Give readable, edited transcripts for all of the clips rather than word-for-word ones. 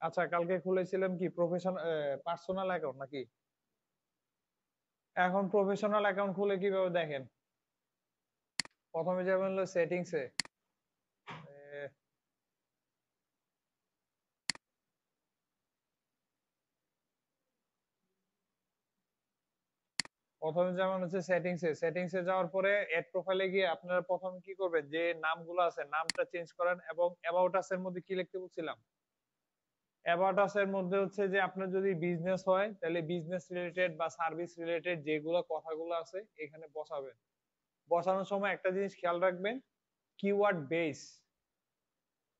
আচ্ছা, কালকে খুলেছিলাম কি পার্সোনাল অ্যাকাউন্ট নাকি? এখন প্রফেশনাল অ্যাকাউন্ট খুলে কিভাবে দেখেন? প্রথমে যাবেন হলো সেটিংসে। প্রথমে যেমন হচ্ছে সেটিংসে যাওয়ার পরে এড প্রোফাইলে গিয়ে আপনারা প্রথমে কি করবেন, যে নামগুলো আছে নামটা চেঞ্জ করেন, এবং অ্যাবাউট আস এর মধ্যে কি লিখতে বলছিলাম? অ্যাবাউট আস এর মধ্যে হচ্ছে যে আপনার যদি বিজনেস হয় তাহলে বিজনেস রিলেটেড বা সার্ভিস রিলেটেড যেগুলো কথাগুলো আছে এখানে বসাবেন। বসানোর সময় একটা জিনিস খেয়াল রাখবেন, কিওয়ার্ড বেস।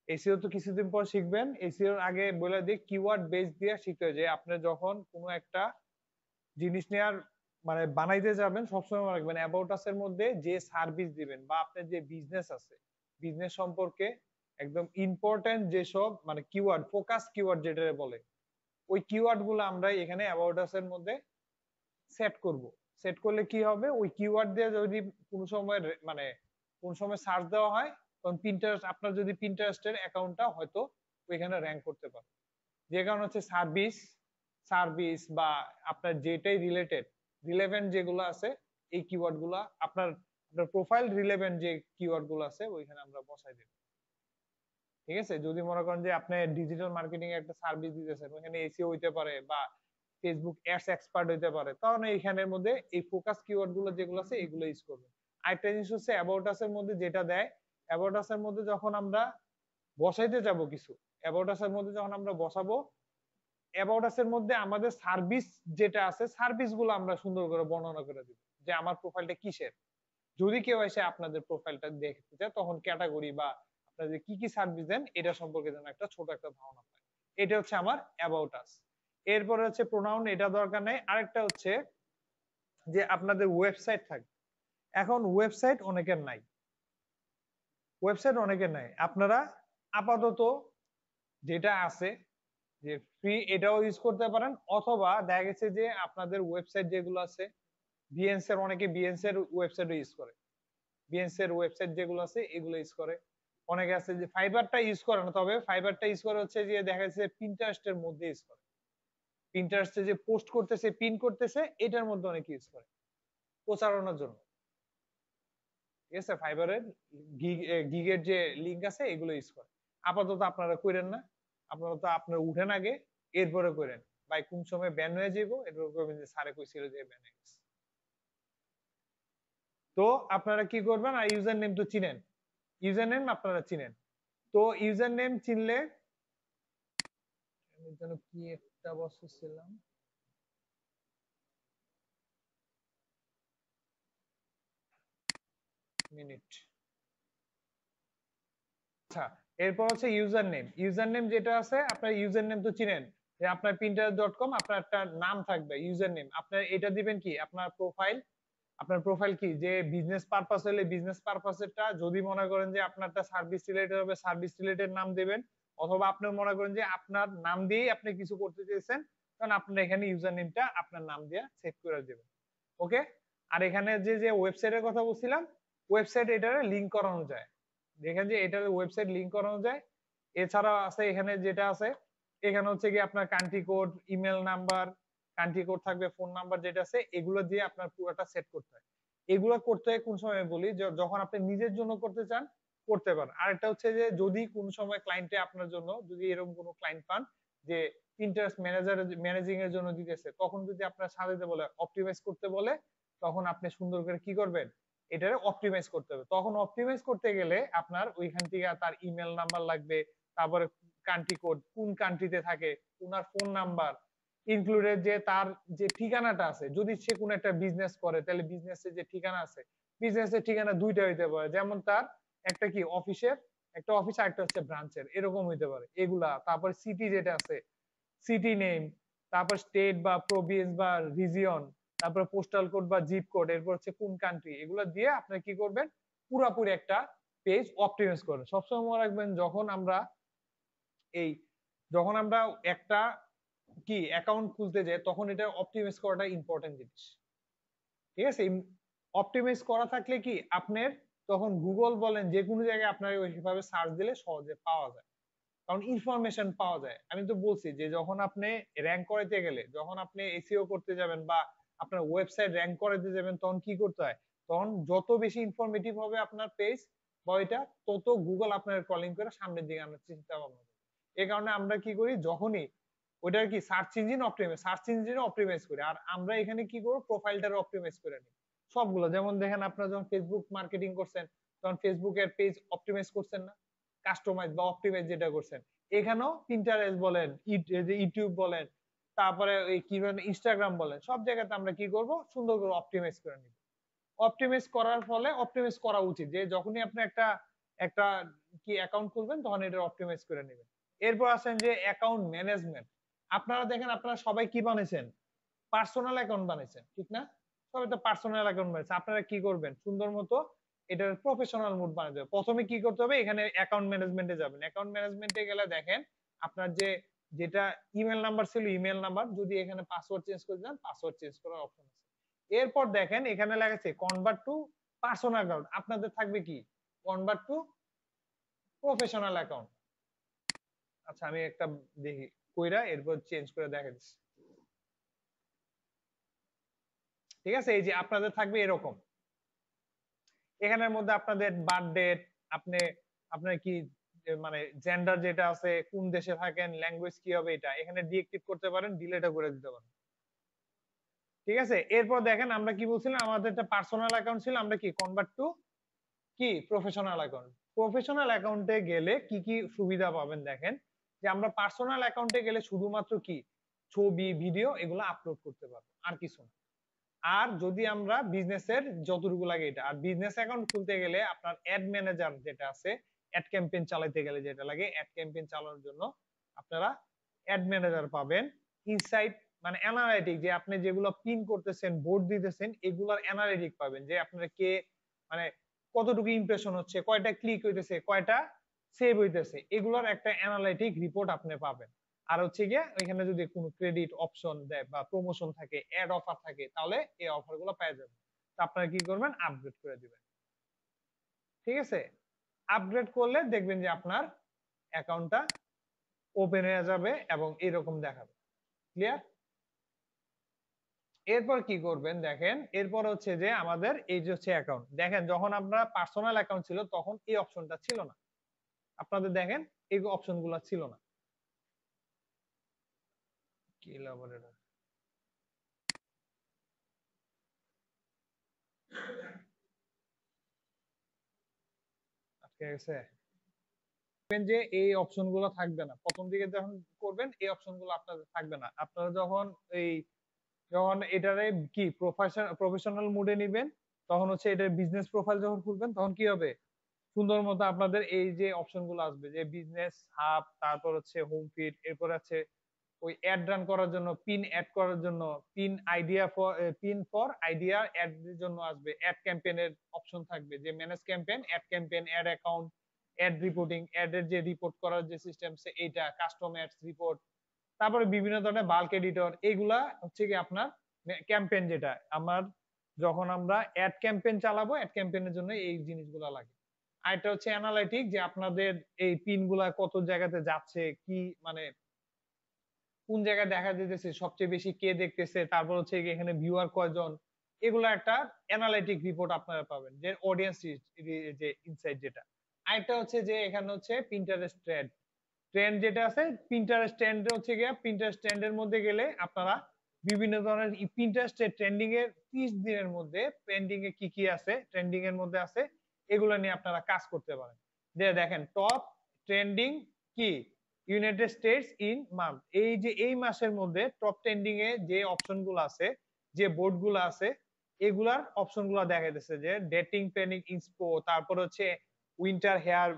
এসইও তো কিছুদিন পর শিখবেন, এসইওর আগে বলে দিই কিওয়ার্ড বেস দিয়ে শিখতে হয়। যে আপনি যখন কোনো একটা জিনিস নেওয়ার মানে বানাইতে যাবেন, সবসময় মনে রাখবেন অ্যাবাউট আস এর মধ্যে যে সার্ভিস দিবেন বা আপনার যে বিজনেস আছে, বিজনেস সম্পর্কে একদম ইম্পর্টেন্ট যেসব মানে কিওয়ার্ড, ফোকাস কিওয়ার্ড যেটা বলে, ওই কিওয়ার্ড গুলো আমরা এখানে অ্যাবাউট আস এর মধ্যে সেট করব। সেট করলে কি হবে, ওই কিওয়ার্ড দিয়ে যদি কোনো সময় মানে কোন সময় সার্চ দেওয়া হয়, তখন পিন্টারেস্ট, আপনার যদি পিন্টারেস্টের অ্যাকাউন্টটা হয়তো ওইখানে র্যাঙ্ক করতে পারে। যে কারণ হচ্ছে সার্ভিস, সার্ভিস বা আপনার যেটাই রিলেভেন্ট যেগুলো আছে, এই কিওয়ার্ড গুলা আপনার আপনার প্রোফাইল রিলেভেন্ট যে কিওয়ার্ড গুলো আছে ওইখানে আমরা বসাই দেব। ঠিক আছে? যদি মনে করেন যে আপনি ডিজিটাল মার্কেটিং এর একটা সার্ভিস দিতেছেন, ওখানে এসইও হইতে পারে বা ফেসবুক অ্যাডস এক্সপার্ট হইতে পারে, তখন এইখানের মধ্যে এই ফোকাস কিওয়ার্ড গুলো যেগুলো আছে এগুলো ইউজ করবেন। আরেকটা জিনিস হচ্ছে অ্যাবাউট আস এর মধ্যে যেটা দেয়, অ্যাবাউট আস এর মধ্যে যখন আমরা বসাইতে যাব কিছু, অ্যাবাউট আস এর মধ্যে যখন আমরা বসাবো, অ্যাবাউট আস এর মধ্যে আমাদের সার্ভিস যেটা আছে সার্ভিস গুলো আমরা সুন্দর করে বর্ণনা করে দিব, যে আমার প্রোফাইলটা কিসের। যদি কেউ এসে আপনাদের প্রোফাইলটা দেখতে চায়, তখন ক্যাটাগরি বা আপনাদের কি কি সার্ভিস দেন এটা সম্পর্কে যেন একটা ছোট একটা ধারণা পায়। এটা হচ্ছে আমার অ্যাবাউট আস। এরপরে হচ্ছে প্রোনাউন, এটা দরকার নেই। আরেকটা হচ্ছে যে আপনাদের ওয়েবসাইট থাকবে। এখন ওয়েবসাইট অনেকের নাই, আপনারা আপাতত যেটা আছে যে ফ্রি, এটাও ইউজ করতে পারেন, অথবা দেখা গেছে যে আপনাদের ওয়েবসাইট যেগুলো আছে, বিএনস এর, অনেকে বিএনস এর ওয়েবসাইট ইউজ করে, বিএনস এর ওয়েবসাইট যেগুলো আছে এগুলো ইউজ করে। অনেকে আছে যে ফাইবারটা ইউজ করে না, তবে ফাইবারটা ইউজ করে হচ্ছে যে দেখা যাচ্ছে পিন্টারেস্টের মধ্যে ইউজ করে, পিন্টারেস্টে যে পোস্ট করতেছে, পিন করতেছে, এটার মধ্যে অনেকে ইউজ করে প্রচারণার জন্য। ঠিক আছে? ফাইবারের গিগের যে লিংক আছে এগুলো ইউজ করে। আপাতত আপনারা করেন না, আপনারা তো আপনার উঠেন আগে, এরপরে করেন। ভাই কোন সময় ব্যান হয়ে যাইবো এরপর করবেন যে স্যারে কইছিল যে ব্যান হয়ে গেছে। তো আপনারা কি করবেন, আর ইউজার নেম তো চিনেন, ইউজার নেম আপনারা চিনেন। তো ইউজার নেম চিনলে, আমি যেন কি একটা বসছিলাম, মিনিট। আচ্ছা, এরপর হচ্ছে ইউজার নেম। ইউজার নেম যেটা আছে, আপনার ইউজার নেম তো চিনেন, যে আপনার pinterest.com আপনার একটা নাম থাকবে ইউজার নেম। আপনার এটা দিবেন কি আপনার প্রোফাইল, আপনার প্রোফাইল কি যে বিজনেস পারপাস হলে বিজনেস পারপাসেরটা, যদি মনে করেন যে আপনারটা সার্ভিস রিলেটেড হবে সার্ভিস রিলেটেড নাম দিবেন, অথবা আপনি মনে করেন যে আপনার নাম দিয়েই আপনি কিছু করতে চেয়েছেন, কারণ আপনার এখানে ইউজার নেমটা আপনার নাম দিয়ে সেভ করে দেবেন। ওকে? আর এখানে যে যে ওয়েবসাইটের কথা বলছিলাম, ওয়েবসাইট এটারে লিংক করানো যায়, দেখেন যে এটার ওয়েবসাইট লিংক করানো যায়। এছাড়া আছে এখানে যেটা আছে, এখানে হচ্ছে কি আপনার country code, email number, country code থাকবে, ফোন নাম্বার যেটা আছে, এগুলো দিয়ে আপনার পুরোটা সেট করতে হয়। এগুলো করতে হয় কোন সময় বলি, যখন আপনি নিজের জন্য করতে চান করতে পারেন। আরেকটা হচ্ছে যে যদি কোন সময় ক্লায়েন্টে আপনার জন্য, যদি এরকম কোনো ক্লায়েন্ট পান যে ইন্টারেস্ট ম্যানেজিং এর জন্য দিতেছে, তখন যদি আপনার সাজাতে বলে, অপটিমাইজ করতে বলে, তখন আপনি সুন্দর করে কি করবেন, এটারে অপটিমাইজ করতে হবে। তখন অপটিমাইজ করতে গেলে আপনার ওইখান থেকে তার ইমেল নাম্বার লাগবে, তারপরে কান্ট্রি কোড, কোন কান্ট্রিতে থাকে, ওনার ফোন নাম্বার ইনক্লুডেড, যে তার যে ঠিকানাটা আছে, যদি সে কোনো একটা বিজনেস করে তাহলে বিজনেসের যে ঠিকানা আছে, বিজনেসের ঠিকানা দুইটা হইতে পারে, যেমন তার একটা কি অফিসের, একটা অফিস আর একটা হচ্ছে ব্রাঞ্চের, এরকম হইতে পারে এগুলা। তারপর সিটি যেটা আছে, সিটি নেম, তারপর স্টেট বা প্রভিন্স বা রিজিয়ন, তারপর পোস্টাল কোড বা জিপ কোড, এরপর হচ্ছে কোন কান্ট্রি, এগুলো দিয়ে আপনি কি করবেন, পুরোপুরি একটা পেজ অপটিমাইজ করবেন। সবসময় মনে রাখবেন, এই যখন আমরা একটা কি অ্যাকাউন্ট খুলতে যাই, তখন এটা অপটিমাইজ করাটা ইম্পর্টেন্ট জিনিস। ঠিক আছে? অপটিমাইজ করা থাকলে কি আপনার তখন গুগল বলেন যে কোনো জায়গায় আপনার ওইভাবে সার্চ দিলে সহজে পাওয়া যায়। কারণ ইনফরমেশন পাওয়া যায়। আমি তো বলছি যে যখন আপনি র‍্যাঙ্ক করাইতে গেলে, যখন আপনি এসইও করতে যাবেন বা আপনার ওয়েবসাইট র‍্যাঙ্ক করাইতে যাবেন, তখন কি করতে হয়? তখন যত বেশি ইনফরমেটিভ হবে আপনার পেজ বা ওইটা, তত গুগল আপনার কলিং করে সামনের দিকে আনার চিন্তা ভাবনা করে। এই কারণে আমরা কি করি, যখনই ওইটার কি সার্চ ইঞ্জিন অপটিমাইজ করি, আর আমরা এখানে কি করব, প্রোফাইলটারে অপটিমাইজ করে নিই সবগুলো। যেমন দেখেন আপনারা যখন ফেসবুক মার্কেটিং করছেন, তখন ফেসবুকের পেজ অপটিমাইজ করছেন না, কাস্টমাইজ বা অপটিমাইজ যেটা করছেন। এখানেও পিন্টারেস্ট বলেন, ইউটিউব বলেন, তারপরে এই কি বলেন ইনস্টাগ্রাম বলেন, সব জায়গাতে আমরা কি করব, সুন্দর করে অপটিমাইজ করে নিব। অপটিমাইজ করার ফলে, অপটিমাইজ করা উচিত যে যখনই আপনি একটা একটা কি অ্যাকাউন্ট খুলবেন, তখন এটা অপটিমাইজ করে নেবেন। এরপর আসেন যে অ্যাকাউন্ট ম্যানেজমেন্ট। আপনারা দেখেন, আপনারা সবাই কি বানাইছেন, পার্সোনাল অ্যাকাউন্ট বানাইছেন, ঠিক না? সবাই তো পার্সোনাল অ্যাকাউন্ট বানাইছে। আপনারা কি করবেন, সুন্দর মতো এটার প্রফেশনাল মোড বানাতে হবে। প্রথমে কি করতে হবে, এখানে অ্যাকাউন্ট ম্যানেজমেন্টে যাবেন। অ্যাকাউন্ট ম্যানেজমেন্টে গেলে দেখেন আপনার যেটা ইমেল নাম্বার ছিল, ইমেল নাম্বার, যদি এখানে পাসওয়ার্ড চেঞ্জ করে দেন, পাসওয়ার্ড চেঞ্জ করার অপশন আছে। এরপর দেখেন এখানে লেগেছে কনভার্ট টু পার্সোনাল অ্যাকাউন্ট। আপনাদের থাকবে কি, কনভার্ট টু প্রফেশনাল অ্যাকাউন্ট। আচ্ছা, আমি একটা দেখি কইরা এরপর চেঞ্জ করে দেখা দিচ্ছি। ঠিক আছে, এই যে আপনাদের থাকবে এরকম। এখানের মধ্যে আপনাদের বার্থডেট, আপনি আপনার কি মানে জেন্ডার যেটা আছে, কোন দেশে থাকেন, ল্যাঙ্গুয়েজ কি হবে, এটা এখানে ডিএক্টিভ করতে পারেন, ডিলিটও করে দিতে পারেন। ঠিক আছে, এরপর দেখেন আমরা কি বলছিলাম, আমাদের একটা পার্সোনাল অ্যাকাউন্ট ছিল, আমরা কি কনভার্ট টু কি প্রফেশনাল অ্যাকাউন্ট। প্রফেশনাল অ্যাকাউন্টে গেলে কি কি সুবিধা পাবেন দেখেন, যে আমরা পার্সোনাল অ্যাকাউন্টে গেলে শুধুমাত্র কি ছবি, ভিডিও এগুলো আপলোড করতে পারবো, আর কিছু না। আর যদি আমরা বিজনেসের যতটুকু লাগে এটা, আর বিজনেস অ্যাকাউন্ট খুলতে গেলে আপনার অ্যাড ম্যানেজার যেটা আছে, অ্যাড ক্যাম্পেইন চালাতে গেলে যেটা লাগে, অ্যাড ক্যাম্পেইন চালানোর জন্য আপনারা অ্যাড ম্যানেজার পাবেন। ইনসাইট মানে অ্যানালাইটিক, যে আপনি যেগুলো পিন করতেছেন, বোর্ড দিতেছেন, এগুলার অ্যানালাইটিক পাবেন, যে আপনারা কে মানে কতটুকু ইমপ্রেশন হচ্ছে, কয়টা ক্লিক হইতেছে, কয়টা সেভ হইতেছে, এগুলোর একটা অ্যানালাইটিক রিপোর্ট আপনি পাবেন। আর হচ্ছে গিয়ে এখানে যদি কোনো ক্রেডিট অপশন দেয় বা প্রমোশন থাকে, অ্যাড অফার থাকে, তাহলে এই অফার গুলো পেয়ে যাবেন। তো আপনারা কি করবেন, আপগ্রেড করে দিবেন। ঠিক আছে, আপগ্রেড করলে দেখবেন যে আপনার অ্যাকাউন্টটা ওপেন হয়ে যাবে এবং এরকম দেখাবে। ক্লিয়ার? এরপর কি করবেন দেখেন, এরপর হচ্ছে যে আমাদের এই যে হচ্ছে অ্যাকাউন্ট, দেখেন যখন আমরা পার্সোনাল অ্যাকাউন্ট ছিল, তখন এই অপশনটা ছিল না। আপনাদের দেখেন এই অপশনগুলো ছিল না। কি লাভার এটা, আটকে গেছে। দেখবেন যে এই অপশনগুলো থাকবে না, প্রথম দিকে যখন করবেন এই অপশনগুলো আপনাদের থাকবে না। আপনারা যখন এই যখন এটারে কি প্রফেশনাল মোডে নিবেন, তখন হচ্ছে এটার বিজনেস প্রোফাইল যখন খুলবেন, তখন কি হবে, সুন্দর মতো আপনাদের এই যে অপশনগুলো আসবে, যে বিজনেস হাব, তারপর হচ্ছে হোম ফিড, এরপর আছে ওই অ্যাড রান করার জন্য, পিন অ্যাড করার জন্য, পিন ফর আইডিয়া অ্যাড এর জন্য আসবে, অ্যাড ক্যাম্পেইনের অপশন থাকবে, যে manage campaign, ad campaign, ad account, ad reporting, ad এর যে রিপোর্ট করার যে সিস্টেম, এইটা কাস্টম অ্যাডস রিপোর্ট, তারপরে বিভিন্ন ধরনের বাল্ক এডিটর, এগুলা হচ্ছে কি আপনার ক্যাম্পেইন, যেটা আমার যখন আমরা অ্যাড ক্যাম্পেইন চালাবো, অ্যাড ক্যাম্পেইনের জন্য এই জিনিসগুলো লাগে। আর এটা হচ্ছে অ্যানালাইটিক, যে আপনাদের এই পিন গুলা কত জায়গাতে যাচ্ছে, কি মানে কোন জায়গায় দেখা যেতেছে, সবচেয়ে বেশি কে দেখতেছে, তারপর হচ্ছে এখানে ভিউয়ার কয়জন, এগুলো একটা অ্যানালাইটিক রিপোর্ট আপনারা পাবেন, যে অডিয়েন্স যে ইনসাইট যেটা। আরেকটা হচ্ছে যে এখানে হচ্ছে পিন্টারেস্ট ট্রেন্ড, ট্রেন্ড যেটা আছে, পিন্টারেস্ট ট্রেন্ড হচ্ছে গিয়ে, পিন্টারেস্ট ট্রেন্ডের মধ্যে গেলে আপনারা বিভিন্ন ধরনের পিন্টারেস্টের ট্রেন্ডিং এর 30 দিনের মধ্যে ট্রেন্ডিং এ কি কি আছে, ট্রেন্ডিং এর মধ্যে আছে, এগুলো নিয়ে আপনারা কাজ করতে পারেন। যে দেখেন টপ ট্রেন্ডিং কি ইউনাইটেড স্টেটস ইন মান্থ, এই যে এই মাসের মধ্যে টপ ট্রেন্ডিং এ যে অপশন গুলো আছে, যে বোর্ড গুলো আছে, এগুলার অপশন গুলো দেখা যাচ্ছে, যে ডেটিং প্ল্যানিং ইন্সপো, তারপর হচ্ছে উইন্টার হেয়ার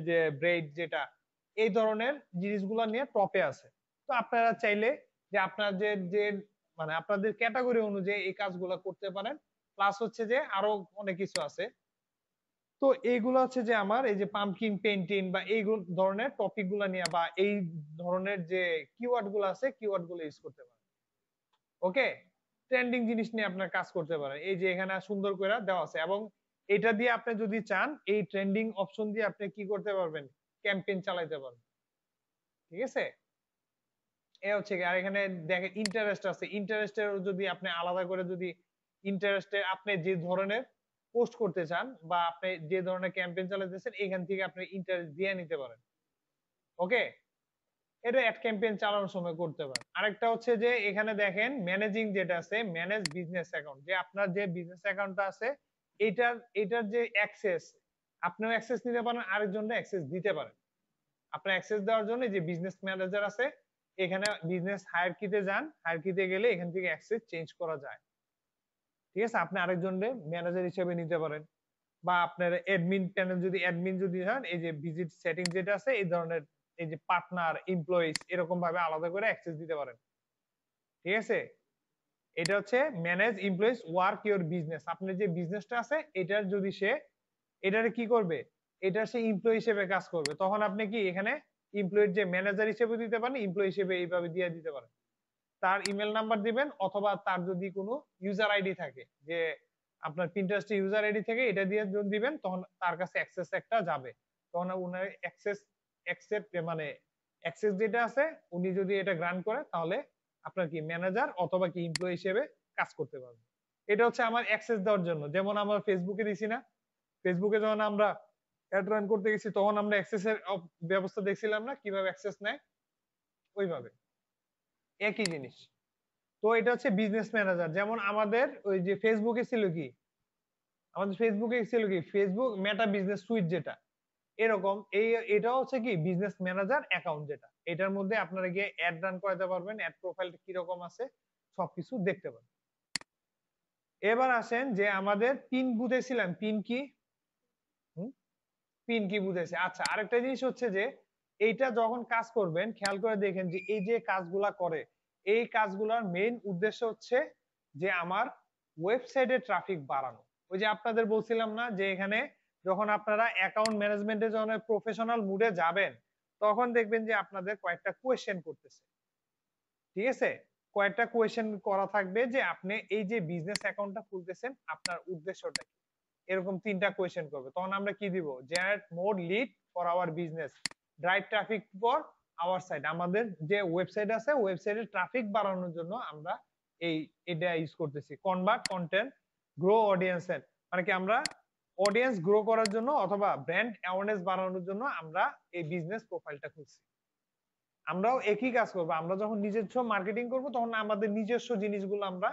যে ব্রেড, যেটা এই ধরনের জিনিসগুলো নিয়ে টপে আছে। তো আপনারা চাইলে যে আপনার যে মানে আপনাদের ক্যাটাগরি অনুযায়ী এই কাজগুলো করতে পারেন। প্লাস হচ্ছে যে আরো অনেক কিছু আছে। তো এইগুলো হচ্ছে যে আমার এই যে পাম্পকিন পেইন্টিং বা এই ধরনের টপিক গুলা নিয়ে, বা এই ধরনের যে কিওয়ার্ড গুলো আছে, কিওয়ার্ড গুলো ইউজ করতে পারেন। ওকে, ট্রেন্ডিং জিনিস নিয়ে আপনার কাজ করতে পারেন। এই যে এখানে সুন্দর করে দেওয়া আছে, এবং এটা দিয়ে আপনি যদি চান, এই ট্রেন্ডিং অপশন দিয়ে আপনি কি করতে পারবেন, ক্যাম্পেইন চালাতে পারবেন। ঠিক আছে, এ হচ্ছে কি। আর এখানে দেখেন ইন্টারেস্ট আছে, ইন্টারেস্টের যদি আপনি আলাদা করে যদি ইন্টারেস্টে আপনি যে ধরনের পোস্ট করতে চান বা আপনি যে ধরনের ক্যাম্পেইন চালাতেছেন এখান থেকে আপনি ইন্টারেস্ট দিয়ে নিতে পারেন। ওকে, এটা অ্যাড ক্যাম্পেইন চালানোর সময় করতে পারেন। আরেকটা হচ্ছে যে এখানে দেখেন ম্যানেজিং যেটা আছে, ম্যানেজ বিজনেস অ্যাকাউন্ট, যে আপনার যে বিজনেস অ্যাকাউন্টটা আছে এটার যে অ্যাক্সেস, আপনিও অ্যাক্সেস নিতে পারেন, আরেকজনও অ্যাক্সেস দিতে পারেন। আপনার অ্যাক্সেস দেওয়ার জন্য যে বিজনেস ম্যানেজার আছে, এখানে বিজনেস হায়ারকিতে যান, হায়ারকিতে গেলে এখান থেকে অ্যাক্সেস চেঞ্জ করা যায়। ঠিক আছে, আপনি আরেকজনকে ম্যানেজার হিসেবে নিতে পারেন, বা আপনার অ্যাডমিন প্যানেল যদি অ্যাডমিন যদি হন, এই যে ভিজিট সেটিং যেটা আছে এই ধরনের, এই যে পার্টনার এমপ্লয়িজ এরকম ভাবে আলাদা করে অ্যাক্সেস দিতে পারেন। ঠিক আছে, এটা হচ্ছে manage employees work your business. আপনার যে বিজনেসটা আছে এটার যদি সে এটারে কি করবে, এটা সে এমপ্লয়ি হিসেবে কাজ করবে, তখন আপনি কি এখানে এমপ্লয়ির যে ম্যানেজার হিসেবে দিতে পারেন, এমপ্লয়ি হিসেবে এইভাবে দিয়ে দিতে পারেন। তার ইমেল নাম্বার দিবেন, অথবা তার যদি কোনো ইউজার আইডি থাকে, যে আপনার পিন্টারেস্টে ইউজার আইডি থেকে এটা দিয়ে দিবেন, তখন তার কাছে অ্যাক্সেস একটা যাবে, তখন উনার অ্যাক্সেস অ্যাকসেপ্ট মানে অ্যাক্সেস যেটা আছে উনি যদি এটা গ্রান্ট করে, তাহলে আপনার কি ম্যানেজার অথবা কি এমপ্লয়ি হিসেবে কাজ করতে পারবে। এটা হচ্ছে আমার অ্যাক্সেস দেওয়ার জন্য। যেমন আমরা ফেসবুকে দিছি না, ফেসবুকে যখন আমরা অ্যাড রান করতে গেছি তখন আমরা অ্যাক্সেসের ব্যবস্থা দেখছিলাম না, কিভাবে অ্যাক্সেস নেয়, ওইভাবে একই জিনিস। তো এটা হচ্ছে বিজনেস ম্যানেজার। যেমন আমাদের ওই যে ফেসবুকে ছিল কি, আমাদের ফেসবুকে ছিল কি ফেসবুক মেটা বিজনেস সুইট, যেটা এরকম এই এটা হচ্ছে কি বিজনেস ম্যানেজার অ্যাকাউন্ট, যেটা এটার মধ্যে আপনারা গিয়ে অ্যাড রান করাতে পারবেন, অ্যাড প্রোফাইলটা কি রকম আছে সবকিছু দেখতে পারবেন। এবার আসেন যে আমাদের পিন বুঝেছিলাম, পিন কি, পিন কি বুঝেছে। আচ্ছা, আরেকটা জিনিস হচ্ছে যে এইটা যখন কাজ করবেন খেয়াল করে দেখেন যে এই যে কাজগুলা করে, এই কাজগুলোর মেইন উদ্দেশ্য হচ্ছে যে আমার ওয়েবসাইটে ট্রাফিক বাড়ানো। ওই যে আপনাদের বলছিলাম না যে এখানে যখন আপনারা অ্যাকাউন্ট ম্যানেজমেন্টে যখন প্রফেশনাল মুডে যাবেন, তখন দেখবেন যে আপনাদের কয়েকটা কোয়েশ্চেন করতেছে। ঠিক আছে, কয়েকটা কোয়েশ্চেন করা থাকবে যে আপনি এই যে বিজনেস অ্যাকাউন্টটা খুলতেছেন আপনার উদ্দেশ্যটা কি, এরকম 3টা কোয়েশ্চেন করবে। তখন আমরা কি দিব, generate more lead for our business, drive traffic for our site. আমাদের যে ওয়েবসাইট আছে ওয়েবসাইটে ট্রাফিক বাড়ানোর জন্য আমরা এটা ইউজ করতেছি। কনভার্ট কন্টেন্ট, গ্রো অডিয়েন্স, মানে কি আমরা অডিয়েন্স গ্রো করার জন্য অথবা ব্র্যান্ড অ্যাওয়ারনেস বাড়ানোর জন্য আমরা এই বিজনেস প্রোফাইলটা খুলছি। আমরাও একই কাজ করবো, আমরা যখন নিজস্ব মার্কেটিং করব তখন আমাদের নিজস্ব জিনিসগুলো আমরা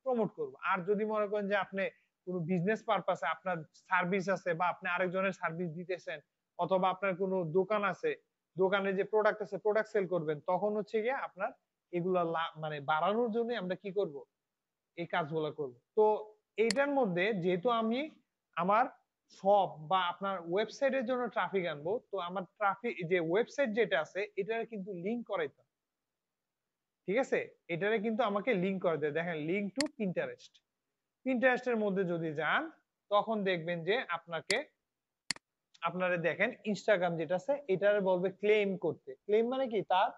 প্রমোট করব। আর যদি মনে করেন যে আপনি কোনো বিজনেস পারপাসে আপনার সার্ভিস আছে বা আপনি আরেকজনের সার্ভিস দিতেছেন, অথবা আপনার কোনো দোকান আছে, দোকানে যে প্রোডাক্ট আছে প্রোডাক্ট সেল করবেন, তখন হচ্ছে গিয়ে আপনার এগুলা মানে বাড়ানোর জন্য আমরা কি করব, এই কাজগুলো করব। তো এইটার মধ্যে যেহেতু আমি আমার শপ বা আপনার ওয়েবসাইটের জন্য ট্রাফিক আনবো, তো আমার ট্রাফিক যে ওয়েবসাইট যেটা আছে এটারে কিন্তু লিংক করাইতে হবে। ঠিক আছে, এটারে কিন্তু আমাকে লিংক করে দেয়। দেখেন লিংক টু পিন্টারেস্ট, পিন্টারেস্টের মধ্যে যদি যান তখন দেখবেন যে আপনারা দেখেন ইনস্টাগ্রাম যেটা আছে এটারে বলবে ক্লেম করতে। ক্লেম মানে কি, তার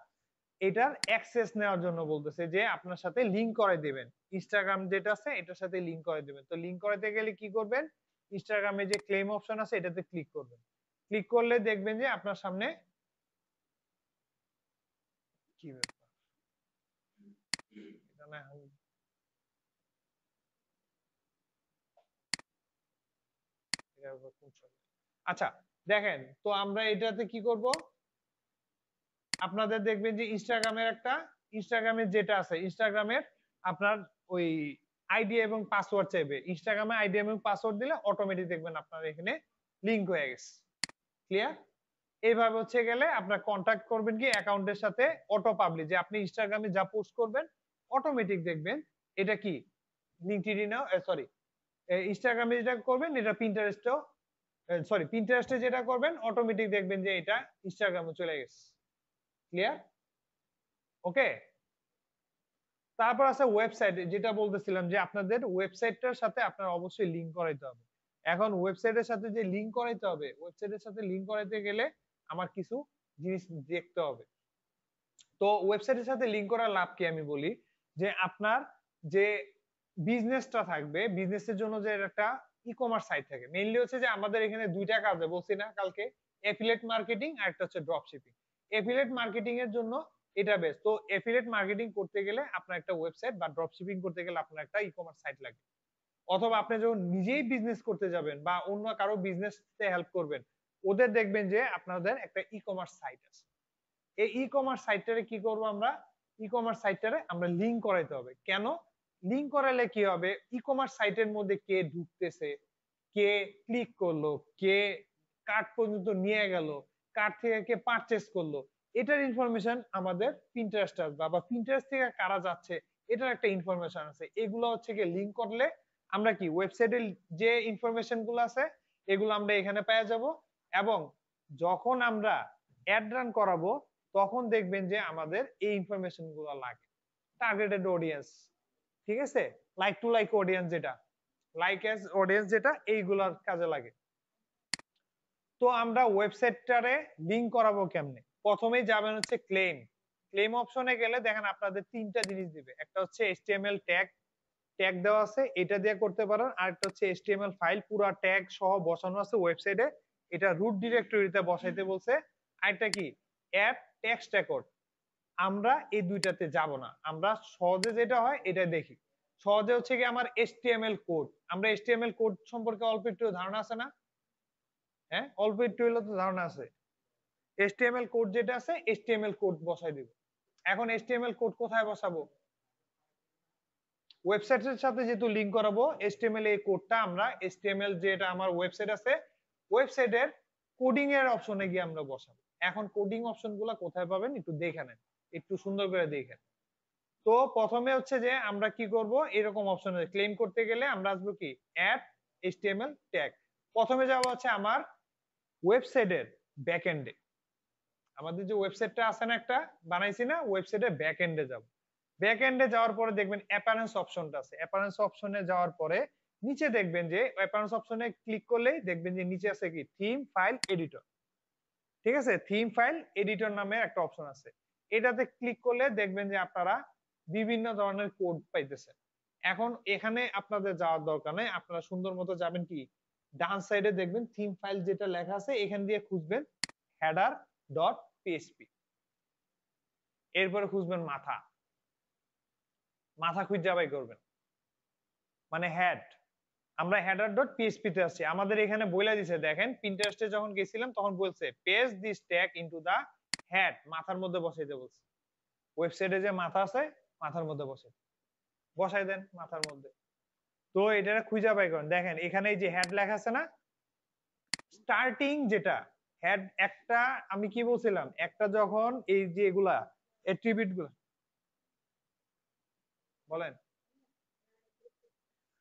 এটার অ্যাক্সেস নেওয়ার জন্য বলতেছে যে আপনার সাথে লিংক করে দিবেন, ইনস্টাগ্রাম যেটা আছে এটার সাথে লিংক করে দিবেন। তো লিংক করাতে গেলে কি করবেন, ইনস্টাগ্রামে যে ক্লেম অপশন আছে এটাতে ক্লিক করবেন। ক্লিক করলে দেখবেন যে আপনার সামনে কি ব্যাপার, এটা না আচ্ছা দেখেন, তো আমরা এটাতে কি করব, আপনাদের দেখবেন যে ইনস্টাগ্রামের যেটা আছে ইনস্টাগ্রামের আপনার ওই আইডি এবং পাসওয়ার্ড চাইবে। ইনস্টাগ্রামে আইডি এবং পাসওয়ার্ড দিলে অটোমেটিক দেখবেন আপনার এখানে লিংক হয়ে গেছে। ক্লিয়ার? এইভাবে হচ্ছে গেলে আপনার কন্টাক্ট করবেন কি অ্যাকাউন্টের সাথে, অটো পাবলিশ, যে আপনি ইনস্টাগ্রামে যা পোস্ট করবেন অটোমেটিক দেখবেন এটা কি লিঙ্কডইনও সরি ইনস্টাগ্রামে যেটা করবেন এটা পিন্টারেস্টও সরি পিন্টারেস্টে যেটা করবেন অটোমেটিক দেখবেন যে এটা ইনস্টাগ্রামে চলে গেছে। ক্লিয়ার? ওকে, তারপর আছে ওয়েবসাইট, যেটা বলতেছিলাম যে আপনাদের ওয়েবসাইটটার সাথে আপনার অবশ্যই লিংক করাইতে হবে। এখন ওয়েবসাইটের সাথে যে লিংক করাইতে হবে, ওয়েবসাইটের সাথে লিংক করাইতে গেলে আমার কিছু জিনিস দেখতে হবে। তো ওয়েবসাইটের সাথে লিংক করার লাভ কি আমি বলি, যে আপনার যে বিজনেসটা থাকবে, বিজনেসের জন্য যে একটা ই কমার্স সাইট থাকে, মেইনলি হচ্ছে যে আমাদের এখানে দুইটা কাজ হয় বলছি না কালকে, এফিলিয়েট মার্কেটিং আর একটা হচ্ছে ড্রপ শিপিং। এফিলিয়েট মার্কেটিং এর জন্য এটা বেস্ট। তো এফিলিয়েট মার্কেটিং করতে গেলে আপনার একটা ওয়েবসাইট বা ড্রপ শিপিং করতে গেলে আপনার একটা ই কমার্স সাইট লাগবে, অথবা আপনি যখন নিজেই বিজনেস করতে যাবেন বা অন্য কারো বিজনেসে হেল্প করবেন, ওদের দেখবেন যে আপনাদের একটা ই কমার্স সাইট আছে। এই ই কমার্স সাইটটারে কি করব আমরা, ই কমার্স সাইটটারে আমরা লিংক করাইতে হবে। কেন লিংক করালে কি হবে, ই কমার্স সাইটের মধ্যে কে ঢুকতেছে, কে ক্লিক করলো, কে কার্ট পর্যন্ত নিয়ে গেল, কার্ট থেকে কে পারচেজ করলো, এটার ইনফরমেশন আমাদের পিন্টারেস্ট আসবে, বা পিন্টারেস্ট থেকে কারা যাচ্ছে এটার একটা ইনফরমেশন আছে। এগুলো হচ্ছে কি লিংক করলে আমরা কি ওয়েবসাইটের যে ইনফরমেশন গুলো আছে এগুলো আমরা এখানে পেয়ে যাব, এবং যখন আমরা অ্যাড রান করাবো তখন দেখবেন যে আমাদের এই ইনফরমেশন গুলো লাগে। টার্গেটেড অডিয়েন্স, ঠিক আছে, লাইক টু লাইক অডিয়েন্স, যেটা লাইক অ্যাজ অডিয়েন্স, যেটা এইগুলার কাজে লাগে। তো আমরা ওয়েবসাইটটারে লিংক করাবো কেমনে, প্রথমেই যাবেন হচ্ছে ক্লেম। ক্লেম অপশনে গেলে দেখেন আপনাদের তিনটা জিনিস দিবে, একটা হচ্ছে এইচটিএমএল ট্যাগ, ট্যাগ দেওয়া আছে এটা দিয়ে করতে পারেন, আর একটা হচ্ছে এইচটিএমএল ফাইল পুরো ট্যাগ সহ বসানো আছে ওয়েবসাইটে, এটা রুট ডিরেক্টরিতে বসাইতে বলছে। আরেকটা কি অ্যাড টেক্সট রেকর্ড, আমরা এই দুইটাতে যাব না, আমরা সহজে যেটা হয় এটা দেখি। সহজে হচ্ছে কি আমার এইচটিএমএল কোড, আমরা এইচটিএমএল কোড সম্পর্কে অল্প একটু ধারণা আছে না? হ্যাঁ, অল্প একটু হলেও তো ধারণা আছে। এইচটিএমএল কোড যেটা আছে এইচটিএমএল কোড বসাই দিব। এখন এইচটিএমএল কোড কোথায় বসাবো, ওয়েবসাইটের সাথে যেহেতু লিংক করাবো এইচটিএমএল এই কোডটা আমরা এইচটিএমএল যেটা আমার ওয়েবসাইট আছে ওয়েবসাইটের কোডিং এর অপশনে গিয়ে আমরা বসাবো। এখন কোডিং অপশনগুলো কোথায় পাবেন একটু দেখে নেন, একটু সুন্দর করে দেখেন। তো প্রথমে হচ্ছে যে আমরা কি করব, এরকম অপশনে ক্লেম করতে গেলে আমরা আসবো কি অ্যাড এইচটিএমএল ট্যাগ। প্রথমে যাব হচ্ছে আমার ওয়েবসাইটের ব্যাকএন্ডে, আমাদের যে ওয়েবসাইটটা আছে না একটা বানাইছি না, ওয়েবসাইটের ব্যাকএন্ডে যাব। ব্যাকএন্ডে যাওয়ার পরে দেখবেন অ্যাপারেন্স অপশনটা আছে, অ্যাপারেন্স অপশনে যাওয়ার পরে নিচে দেখবেন যে অ্যাপারেন্স অপশনে ক্লিক করলেই দেখবেন যে নিচে আছে কি থিম ফাইল এডিটর, ঠিক আছে, থিম ফাইল এডিটর নামে একটা অপশন আছে। এটাতে ক্লিক করলে দেখবেন যে আপনারা বিভিন্ন ধরনের কোড পাইতেছেন। এখন এখানে আপনাদের যাওয়ার দরকার নেই, আপনারা সুন্দর মতো যাবেন কি ডান সাইডে দেখবেন থিম ফাইল যেটা লেখা আছে এখান দিয়ে খুঁজবেন হেডার ডট পিএসপি, এরপরে খুঁজবেন মাথা, মাথা খুঁজে বাই করবেন, মানে হেড। আমরা হেডার ডট পিএসপি তে আছি, আমাদের এখানে বইলা দিছে দেখেন পিন্টারেস্টে যখন গেছিলাম তখন বলছে page this tag into the head, মাথার মধ্যে বসাইতে বলছে। ওয়েবসাইটে যে মাথা আছে মাথার মধ্যে বসাই দেন মাথার মধ্যে। তো এটা খুঁজে বাই করেন, দেখেন এখানে এই যে হেড লেখা আছে না, স্টার্টিং যেটা হেড একটা, আমি কি বলছিলাম একটা যখন এই যে এগুলা অ্যাট্রিবিউট গুলো বলেন,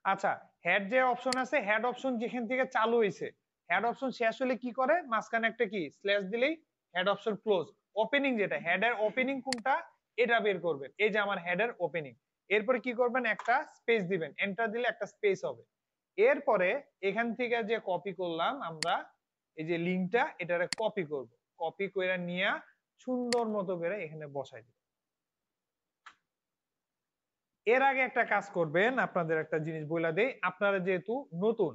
আচ্ছা হেড যে অপশন আছে হেড অপশন যেখান থেকে চালু হয়েছে, হেড অপশন শেষ হলে কি করে মাঝখানে একটা কি স্ল্যাশ দিলেই হেড অপশন ক্লোজ। ওপেনিং যেটা হেডের ওপেনিং কোনটা এটা বের করবেন, এই যে আমার হেডের ওপেনিং। এরপরে কি করবেন একটা স্পেস দিবেন, এন্টার দিলে একটা স্পেস হবে। এরপরে এখান থেকে যে কপি করলাম আমরা এই যে লিংকটা এটারে কপি করব, কপি করে নিয়ে সুন্দর মতো করে এখানে বসাই দিব। এর আগে একটা কাজ করবেন, আপনাদের একটা জিনিস বইলা দেই, আপনারা যেহেতু নতুন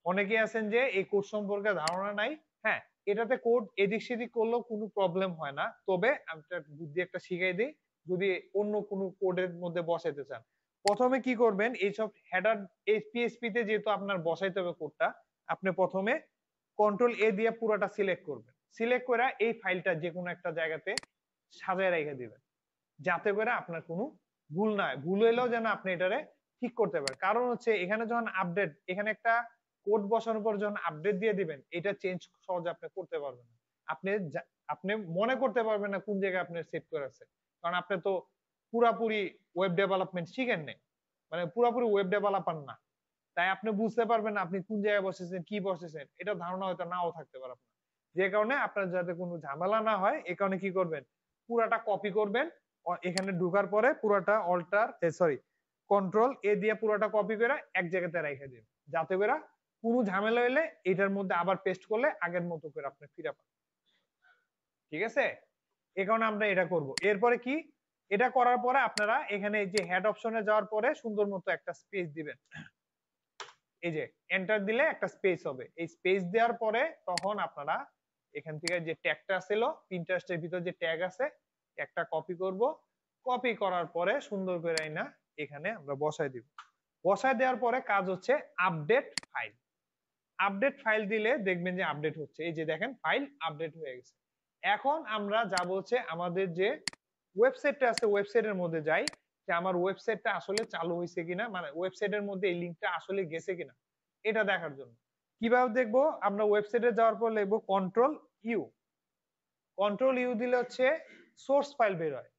অনেকে আছেন যে এই কোড সম্পর্কে ধারণা নাই, হ্যাঁ এটাতে কোড এদিক সেদিক করলেও কোনো প্রবলেম হয় না, তবে আমি বুদ্ধি একটা শিখাই দিই যদি অন্য কোনো কোডের মধ্যে বসাইতে চান। প্রথমে কি করবেন, এইসব হেডার এই পিএসপি তে যেহেতু আপনার বসাইতে হবে কোডটা, আপনি প্রথমে কন্ট্রোল এ দিয়ে পুরোটা সিলেক্ট করবেন, সিলেক্ট করে এই ফাইলটা যে কোনো একটা জায়গাতে সাজায় রেখে দিবেন, যাতে করে আপনার কোনো ভুল না হয়, ভুল হইলেও যেন আপনি এটারে ঠিক করতে পারেন। কারণ হচ্ছে এখানে যখন আপডেট, এখানে একটা কোড বসানোর পর যখন আপডেট দিয়ে দিবেন এটা চেঞ্জ সহজে আপনি করতে পারবেন না, আপনি আপনি মনে করতে পারবেন না কোন জায়গায় আপনি সেভ করে আছে, কারণ আপনি তো পুরাপুরি ওয়েব ডেভেলপমেন্ট শিখেন নাই, মানে পুরাপুরি ওয়েব ডেভেলপার না, তাই আপনি বুঝতে পারবেন না আপনি কোন জায়গায় বসেছেন কি বসেছেন, এটা ধারণা হয়তো নাও থাকতে পারে আপনার। যে কারণে আপনার যাতে কোনো ঝামেলা না হয় এই কারণে কি করবেন, পুরাটা কপি করবেন, এখানে ঢোকার পরে পুরাটা অল্টার সরি কন্ট্রোল এ দিয়ে পুরাটা কপি করে এক জায়গাতে রেখে দিন, যাতে করে কোনো ঝামেলা হইলে এটার মধ্যে আবার পেস্ট করলে আগের মতো করে আপনি ফিরে পান। ঠিক আছে, এই কারণে আমরা এটা করব। এরপরে কি, এটা করার পরে আপনারা এখানে এই যে হেড অপশনে যাওয়ার পরে সুন্দর মতো একটা স্পেস দিবেন, এই যে এন্টার দিলে একটা স্পেস হবে, এই স্পেস দেওয়ার পরে তখন আপনারা এখান থেকে যে ট্যাগটা ছিল পিন্টারেস্টের ভিতর যে ট্যাগ আছে একটা কপি করব, কপি করার পরে সুন্দর করে আইনা এখানে আমরা বসাই দিব। বসাই দেওয়ার পরে কাজ হচ্ছে আপডেট ফাইল। আপডেট ফাইল দিলে দেখবেন যে আপডেট হচ্ছে, এই যে দেখেন ফাইল আপডেট হয়ে গেছে। এখন আমরা যাব হচ্ছে আমাদের যে ওয়েবসাইটটা আছে ওয়েবসাইটের মধ্যে যাই, যে আমার ওয়েবসাইটটা আসলে চালু হয়েছে কিনা, মানে ওয়েবসাইটের মধ্যে এই লিংকটা আসলে গেছে কিনা এটা দেখার জন্য কিভাবে দেখবো, আমরা ওয়েবসাইটে যাওয়ার পর লিখবো কন্ট্রোল ইউ। কন্ট্রোল ইউ দিলে হচ্ছে সোর্স ফাইল বের হয়,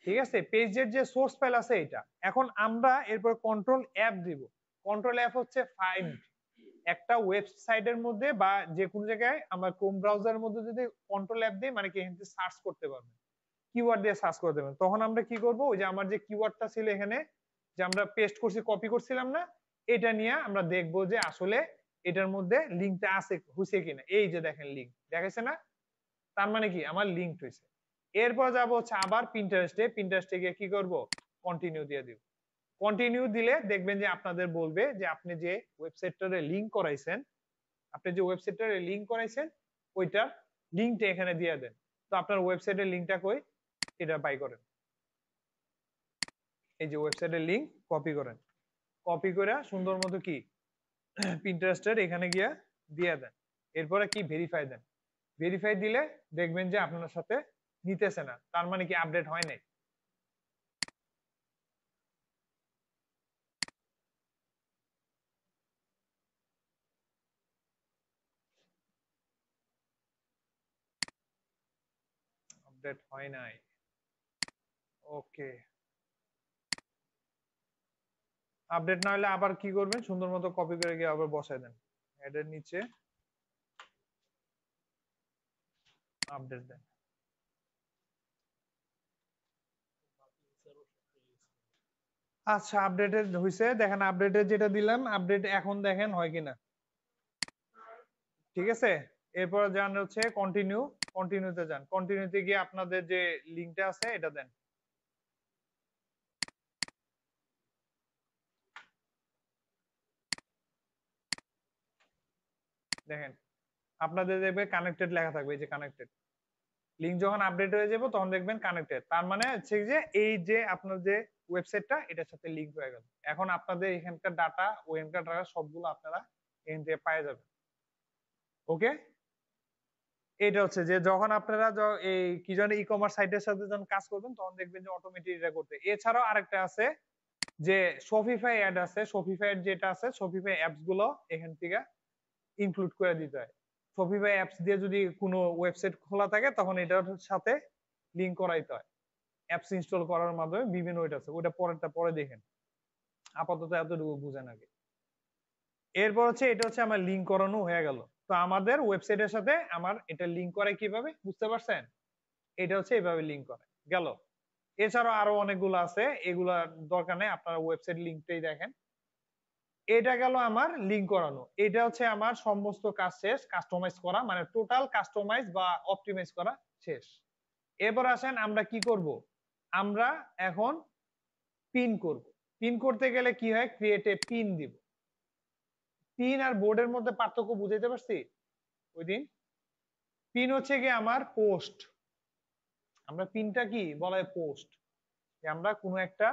ঠিক আছে, পেজের যে সোর্স ফাইল আছে এটা। এখন আমরা এরপর কন্ট্রোল অ্যাপ দিব। কন্ট্রোল অ্যাপ হচ্ছে ফাইন্ড, একটা ওয়েবসাইটের মধ্যে বা যে কোনো জায়গায় আমরা ক্রোম ব্রাউজারের মধ্যে যদি কন্ট্রোল অ্যাপ দিই মানে কি এখানে সার্চ করতে পারবেন, কিওয়ার্ড দিয়ে সার্চ করতে পারবেন। তখন আমরা কি করব, ওই যে আমার যে কিওয়ার্ডটা ছিল এখানে যে আমরা পেস্ট করছি কপি করছিলাম না, এটা নিয়ে আমরা দেখব যে আসলে এটার মধ্যে লিংকটা আছে হইছে কিনা। এই যে দেখেন লিংক দেখাইছে না, তার মানে কি আমার লিংক হইছে। এরপর যাব হচ্ছে আবার পিন্টারেস্টে, পিন্টারেস্টে গিয়ে কি করব, কন্টিনিউ দিয়ে দিব। কন্টিনিউ দিলে দেখবেন যে আপনাদের বলবে যে আপনি যে ওয়েবসাইটটারে লিংক করাইছেন, আপনি যে ওয়েবসাইটটারে লিংক করাইছেন ওইটার লিংকটা এখানে দিয়ে দেন। তো আপনার ওয়েবসাইটের লিংকটা কই, এটা বাই করেন, এই যে ওয়েবসাইটের লিংক কপি করেন, কপি করে সুন্দর মতো কি পিন্টারেস্টের এখানে গিয়ে দিয়ে দেন। এরপরে কি ভেরিফাই দেন, ভেরিফাই দিলে দেখবেন যে আপনার সাথে নিতেছে না, তার মানে কি আপডেট হয় নাই। আপডেট হয় নাই, ওকে। আপডেট না হলে আবার কি করবেন, সুন্দর মতো কপি করে গিয়ে আবার বসাই দেন, হেডের নিচে আপডেট দেন। আচ্ছা আপডেটেড হইছে, দেখেন আপডেটেড যেটা দিলাম আপডেট এখন দেখেন হয় কিনা, ঠিক আছে। এরপর যান হচ্ছে কন্টিনিউ, কন্টিনিউতে যান, কন্টিনিউতে গিয়ে আপনাদের যে লিংকটা আছে এটা দেন। দেখেন আপনাদের দেখবে কানেক্টেড লেখা থাকবে, এই যে কানেক্টেড। লিংক যখন আপডেট হয়ে যাবে তখন দেখবেন কানেক্টেড, তার মানে হচ্ছে যে এই যে আপনার যে ওয়েবসাইটটা এটার সাথে লিংক হয়ে গেল। এখন আপনাদের এখানকার ডাটা ওখানকার ডাটা সবগুলো আপনারা এখান থেকে পেয়ে যাবেন। ওকে, এটা হচ্ছে যে যখন আপনারা এই কি জানি ই কমার্স সাইটের সাথে যখন কাজ করবেন তখন দেখবেন যে অটোমেটিক এটা করতে। এছাড়াও আরেকটা আছে যে শপিফাই অ্যাড আছে, শপিফাই যেটা আছে শপিফাই অ্যাপস গুলো এখান থেকে ইনক্লুড করে দিতে হয়। শপিফাই অ্যাপস দিয়ে যদি কোনো ওয়েবসাইট খোলা থাকে তখন এটার সাথে লিংক করাইতে হয়, অ্যাপস ইনস্টল করার মাধ্যমে বিভিন্ন ওয়েট আছে, ওটা পরেরটা পরে দেখেন, আপাতত এতটুকু বুঝেন আগে। এরপর হচ্ছে এটা হচ্ছে আমার লিংক করানো হয়ে গেল। তো আমাদের ওয়েবসাইটের সাথে আমার এটা লিংক করে কিভাবে বুঝতে পারছেন, এটা হচ্ছে এইভাবে লিংক করে গেল। এছাড়াও আরো অনেকগুলো আছে, এগুলা দরকার নেই, আপনারা ওয়েবসাইট লিংকটাই দেখেন। এটা গেল আমার লিংক করানো, এটা হচ্ছে আমার সমস্ত কাজ শেষ, কাস্টমাইজ করা মানে টোটাল কাস্টমাইজ বা অপটিমাইজ করা শেষ। এবার আসেন আমরা কি করব, আমরা এখন পিন করব। পিন করতে গেলে কি হয়, ক্রিয়েট এ পিন দিব। পিন আর বোর্ডের মধ্যে পার্থক্য বুঝাইতে পারছি ওই দিন। পিন হচ্ছে কি আমার পোস্ট, আমরা পিনটা কি বলা হয় পোস্ট, আমরা কোনো একটা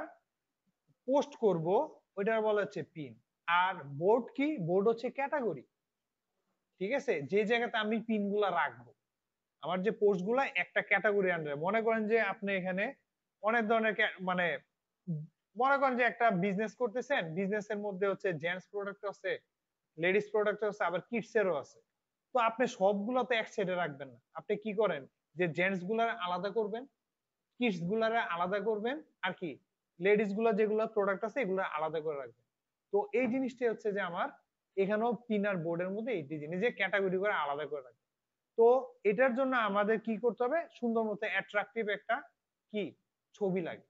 পোস্ট করব ওইটার বলা হচ্ছে পিন। আর বোর্ড কি, বোর্ড হচ্ছে ক্যাটাগরি, ঠিক আছে, যে জায়গাতে আমি পিন গুলা রাখবো। আমার যে পোস্ট গুলা একটা ক্যাটাগরি আন্ডারে, মনে করেন যে আপনি এখানে অনেক ধরনের মানে মনে করেন যে একটা বিজনেস করতেছেন, বিজনেসের মধ্যে হচ্ছে জেন্টস প্রোডাক্ট আছে, লেডিস প্রোডাক্ট আছে, আবার কিডস এরও আছে। তো আপনি সবগুলো তো এক সাইডে রাখবেন না, আপনি কি করেন যে জেন্টস গুলার আলাদা করবেন, কিডস গুলারে আলাদা করবেন, আর কি লেডিস গুলা যেগুলো প্রোডাক্ট আছে এগুলো আলাদা করে রাখবেন। তো এই জিনিসটা হচ্ছে যে আমার এখানেও পিনার বোর্ডের মধ্যে এই জিনিস যে ক্যাটাগরি করে আলাদা করে রাখবেন। তো এটার জন্য আমাদের কি করতে হবে, সুন্দর মতো অ্যাট্রাকটিভ একটা কি ছবি লাগে।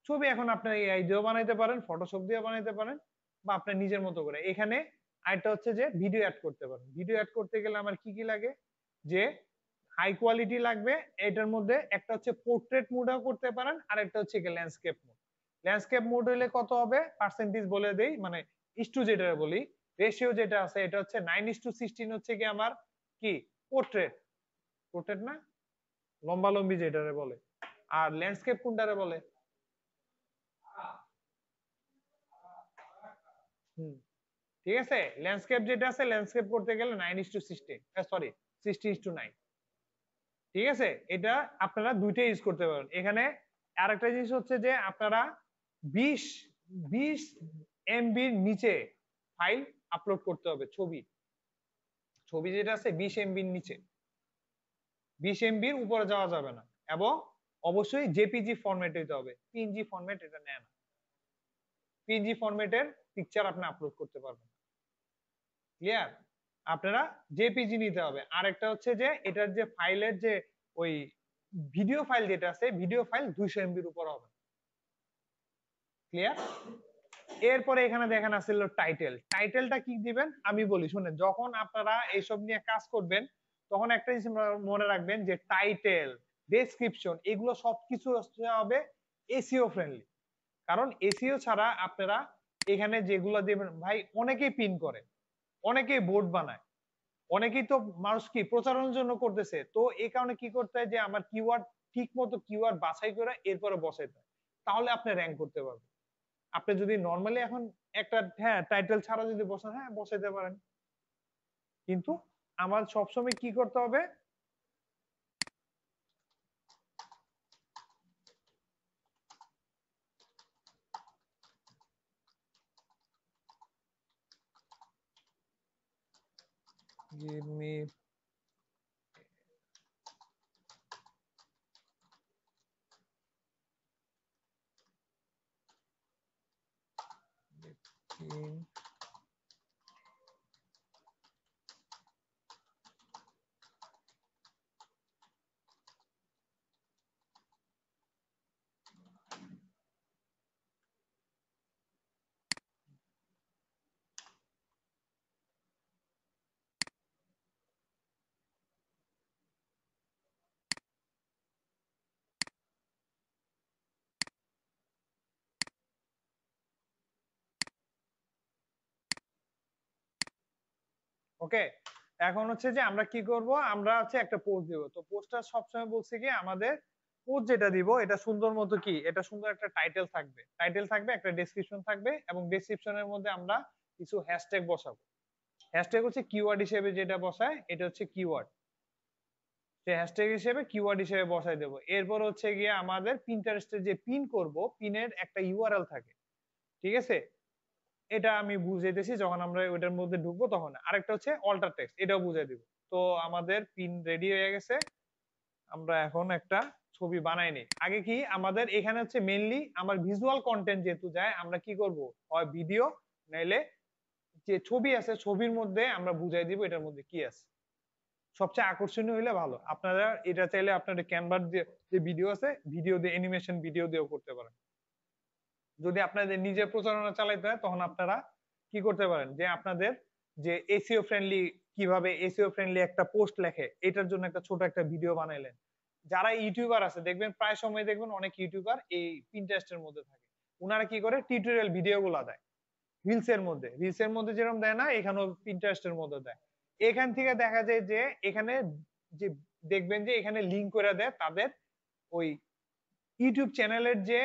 ছবি এখন আপনার এআই দিয়েও বানাইতে পারেন, ফটোশপ দিয়ে বানাইতে পারেন, বা আপনার নিজের মতো করে। এখানে আরেকটা হচ্ছে যে ভিডিও অ্যাড করতে পারেন। ভিডিও অ্যাড করতে গেলে আমার কি কি লাগে, যে হাই কোয়ালিটি লাগবে, এটার মধ্যে একটা হচ্ছে পোর্ট্রেট মোডও করতে পারেন, আর একটা হচ্ছে ল্যান্ডস্কেপ মোড। ল্যান্ডস্কেপ মোড হলে কত হবে পার্সেন্টেজ বলে দেই, মানে ইস্টু যেটা বলি রেশিও যেটা আছে এটা হচ্ছে 9:16 হচ্ছে কি আমার কি পোর্ট্রেট, পোর্ট্রেট না, লম্বা লম্বি যেটারে বলে। আর ল্যান্ডস্কেপ কোনটারে বলে? হুম, ঠিক আছে। ল্যান্ডস্কেপ যেটা আছে, ল্যান্ডস্কেপ করতে গেলে 9:16, সরি 60:9। ঠিক আছে, এটা আপনারা দুইটাই ইউজ করতে পারেন। এখানে আরেকটা জিনিস হচ্ছে যে আপনারা 20 20 এমবির নিচে ফাইল আপলোড করতে হবে। ছবি, ছবি যেটা আছে 20 এমবির নিচে, 20 এমবির উপরে যাওয়া যাবে না। এবং অবশ্যই জেপিজি ফরম্যাট হইতে হবে, পিএনজি ফরম্যাট এটা নেয় না। পিএনজি ফরম্যাটের পিকচার আপনি আপলোড করতে পারবেন। ক্লিয়ার? আপনারা জেপিজি নিতে হবে। আরেকটা হচ্ছে যে এটার যে ফাইলের যে ওই ভিডিও ফাইল যেটা আছে, ভিডিও ফাইল 200 এমবির উপর হবে। ক্লিয়ার? এরপরে এখানে দেখেন আসলে টাইটেল। টাইটেলটা কি দিবেন আমি বলি শুনেন। যখন আপনারা এইসব নিয়ে কাজ করবেন তখন একটা জিনিস মনে রাখবেন যে টাইটেল, ডেসক্রিপশন এগুলো সবকিছু হবে এসইও ফ্রেন্ডলি। কারণ এসইও ছাড়া আপনারা এখানে যেগুলো দেবেন, ভাই অনেকেই পিন করে, অনেকেই বোর্ড বানায়, অনেকেই তো মানুষ কি প্রচারণার জন্য করতেছে। তো এই কারণে কি করতে হয় যে আমার কিওয়ার্ড ঠিক মতো কিওয়ার্ড বাছাই করে এরপরে বসাইতে হয়, তাহলে আপনি র্যাঙ্ক করতে পারবেন। আপনি যদি নরমালি এখন একটা হ্যাঁ টাইটেল ছাড়া যদি বসান, হ্যাঁ বসাইতে পারেন, কিন্তু আমার সবসময় কি করতে হবে, give me in ওকে। এখন হচ্ছে যে আমরা কি করব, আমরা হচ্ছে একটা পোস্ট দিব। তো পোস্টটা সবসময় বলছি কি আমাদের পোস্ট যেটা দিব এটা সুন্দর মতো কি, এটা সুন্দর একটা টাইটেল থাকবে, টাইটেল থাকবে, একটা ডেসক্রিপশন থাকবে, এবং ডেসক্রিপশনের মধ্যে আমরা কিছু হ্যাশট্যাগ বসাবো। হ্যাশট্যাগ হচ্ছে কিওয়ার্ড হিসেবে যেটা বসায়, এটা হচ্ছে কিওয়ার্ড। সে হ্যাশট্যাগ হিসেবে কিওয়ার্ড হিসেবে বসাই দেবো। এরপর হচ্ছে গিয়ে আমাদের পিন্টারেস্টে যে পিন করব, পিনের একটা ইউআরএল থাকে, ঠিক আছে? এটা আমি বুঝাইতেছি যখন আমরা ওইটার মধ্যে ঢুকবো তখন। আরেকটা হচ্ছে অল্টার টেক্সট, এটাও বুঝাই দিব। তো আমাদের পিন রেডি হয়ে গেছে। আমরা এখন একটা ছবি বানাই নি। আগে কি আমাদের এখানে হচ্ছে মেইনলি আমার ভিজুয়াল কন্টেন্ট যেহেতু যায়, আমরা কি করব, হয় ভিডিও নাইলে যে ছবি আছে ছবির মধ্যে আমরা বুঝাই দিব এটার মধ্যে কি আছে। সবচেয়ে আকর্ষণীয় হইলে ভালো। আপনারা এটা চাইলে আপনাদের ক্যানভার যে ভিডিও আছে, ভিডিও দিয়ে অ্যানিমেশন ভিডিও দিয়েও করতে পারেন। যদি আপনাদের নিজের প্রচারণা চালাইতে হয় তখন আপনারা কি করতে পারেন, যে আপনাদের যে এসইও ফ্রেন্ডলি, কিভাবে এসইও ফ্রেন্ডলি একটা পোস্ট লেখে এটার জন্য একটা ছোট একটা ভিডিও বানাইলেন। যারা ইউটিউবার আছে দেখবেন প্রায় সময় দেখবেন অনেক ইউটিউবার এই পিন্টারেস্টের মধ্যে থাকে। উনারা কি করে টিউটোরিয়াল ভিডিও গুলা দেয় রিলস এর মধ্যে, রিলস এর মধ্যে যেরকম দেয় না, এখানেও পিন্টারেস্টের মধ্যে দেয়। এখান থেকে দেখা যায় যে এখানে যে দেখবেন যে এখানে লিংক করে দেয় তাদের ওই ইউটিউব চ্যানেলের যে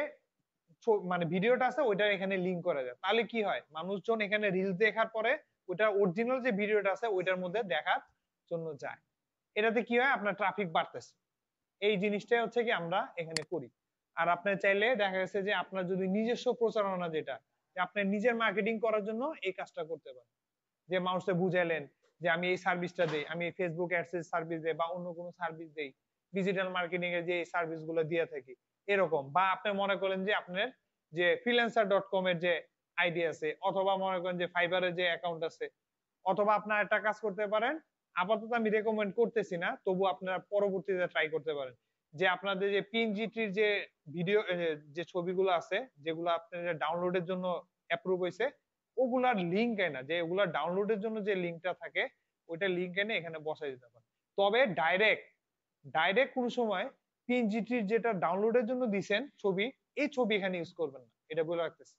মানে ভিডিওটা আছে ওইটা এখানে লিংক করা যায়। তাহলে কি হয়, মানুষজন এখানে রিলস দেখার পরে ওইটা অরিজিনাল যে ভিডিওটা আছে ওইটার মধ্যে দেখার জন্য যায়। এটাতে কি হয়, আপনার ট্রাফিক বাড়তেছে। এই জিনিসটাই হচ্ছে কি আমরা এখানে করি। আর আপনি চাইলে দেখা গেছে যে আপনার যদি নিজস্ব প্রচারণা যেটা, যে আপনি নিজের মার্কেটিং করার জন্য এই কাজটা করতে পারেন। যে মানুষকে বুঝাইলেন যে আমি এই সার্ভিসটা দেই, আমি ফেসবুক অ্যাডসেন্স সার্ভিস দেই বা অন্য কোনো সার্ভিস দেই, ডিজিটাল মার্কেটিং এর যে এই সার্ভিস গুলো দিয়ে থাকি এরকম। বা আপনি মনে করেন যে আপনার যে freelancer.com এর যে আইডি আছে, অথবা মনে করেন যে ফাইবারের যে অ্যাকাউন্ট আছে, অথবা আপনার একটা কাজ করতে পারেন, আপাতত আমি রেকমেন্ড করতেছি না, তবু আপনারা পরবর্তীতে ট্রাই করতে পারেন। যে আপনাদের যে পিএনজিটির যে ভিডিও যে ছবিগুলো আছে যেগুলো আপনাদের ডাউনলোডের জন্য অ্যাপ্রুভ হয়েছে, ওগুলার লিংক এনে, যে ওগুলা ডাউনলোডের জন্য যে লিংকটা থাকে ওইটা লিংক এনে এখানে বসাই দিতে পারেন। তবে ডাইরেক্ট ডাইরেক্ট কোন সময় পিএনজিটির যেটা ডাউনলোডের জন্য দিবেন ছবি, এই ছবি এখানে ইউজ করবেন না, এটা বলে রাখতেছি।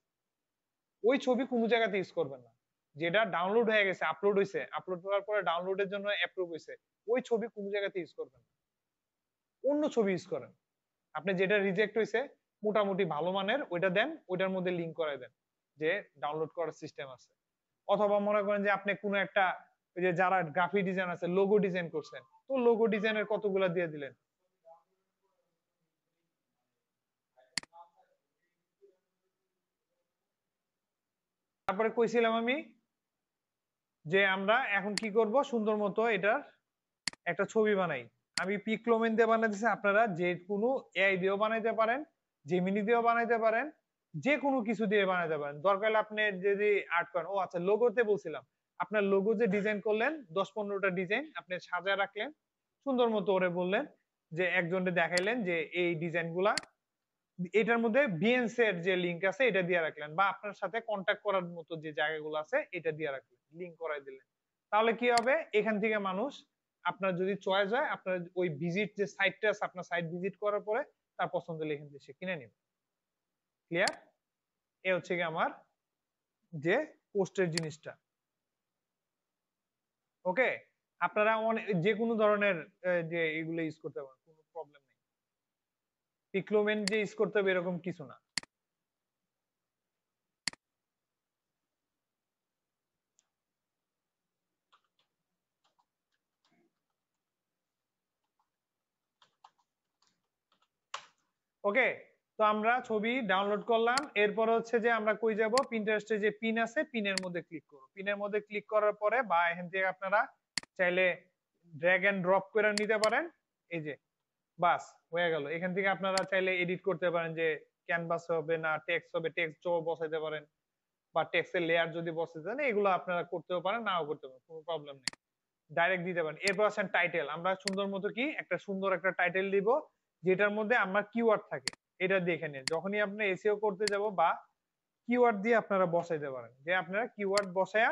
ওই ছবি কোনো জায়গাতে ইউজ করবেন না। যেটা ডাউনলোড হয়ে গেছে, আপলোড হয়েছে, আপলোড করার পরে ডাউনলোডের জন্য অ্যাপ্রুভ হয়েছে, ওই ছবি কোনো জায়গাতে ইউজ করবেন না, অন্য ছবি ইউজ করেন। আপনি যেটা রিজেক্ট হয়েছে মোটামুটি ভালো মানের ওইটা দেন, ওইটার মধ্যে লিংক করে দেন যে ডাউনলোড করার সিস্টেম আছে। অথবা মনে করেন যে আপনি কোনো একটা ওই যে যারা গ্রাফিক ডিজাইন আছে লোগো ডিজাইন করছেন, তো লোগো ডিজাইনের কতগুলা দিয়ে দিলেন। তারপরে কইছিলাম আমি যে আমরা এখন কি করব, সুন্দর মতো এটার একটা ছবি বানাই। আমি পিক্লোমেন দিয়ে বানাইতেছি, আপনারা যে কোনো এআই দিয়েও বানাইতে পারেন, জেমিনি দিয়েও বানাইতে পারেন, যে কোনো কিছু দিয়ে বানাইতে পারেন। দরকার হলে আপনি যদি আর্ট করেন, ও আচ্ছা লোগোতে বলছিলাম, আপনার লোগো যে ডিজাইন করলেন 10-15টা ডিজাইন আপনি সাজায় রাখলেন, সুন্দর মতো ওরে বললেন যে একজনকে দেখাইলেন যে এই ডিজাইন গুলা, এটার মধ্যে বিএনসি এর যে লিংক আছে এটা দিয়ে রাখলেন, বা আপনার সাথে কন্ট্যাক্ট করার মতো যে জায়গাগুলো আছে এটা দিয়ে রাখলেন, লিংক করাই দিলেন। তাহলে কি হবে, এখান থেকে মানুষ আপনার যদি চয়েস হয়, আপনার ওই ভিজিট যে সাইটটা আছে, আপনার সাইট ভিজিট করার পরে তার পছন্দ হলে এখান থেকে সে কিনে নেবে। ক্লিয়ার? এ হচ্ছে কি আমার যে পোস্টের জিনিসটা। ওকে, আপনারা যে কোনো ধরনের যে এগুলো ইউজ করতে পারেন, কোনো প্রবলেম নেই। পিক্লোমেন যে ইউজ করতে হবে এরকম কিছু না। ওকে, তো আমরা ছবি ডাউনলোড করলাম, এরপর হচ্ছে যে আমরা কই যাব, পিন্টারেস্টে যে পিন আছে পিনের মধ্যে ক্লিক করব। পিনের মধ্যে ক্লিক করার পরে বা এখান থেকে আপনারা চাইলে ড্র্যাগ এন্ড ড্রপ করে নিতে পারেন। এই যে বাস হয়ে গেল। এখান থেকে আপনারা চাইলে এডিট করতে পারেন, যে ক্যানভাস হবে না টেক্সট হবে, টেক্সট বসাইতে পারেন, বা টেক্সটের লেয়ার যদি বসাতে চান এগুলো আপনারা করতেও পারেন, নাও করতে পারেন, কোনো প্রবলেম নেই, ডাইরেক্ট দিতে পারেন। এরপর আছেন টাইটেল, আমরা সুন্দর মতো কি একটা সুন্দর একটা টাইটেল দিব যেটার মধ্যে আমার কিওয়ার্ড থাকে, এটা দেখে নিন। যখনই আপনি এসইও করতে যাব বা কিওয়ার্ড দিয়ে আপনারা বসাইতে পারেন, যে আপনারা কিওয়ার্ড বসায়া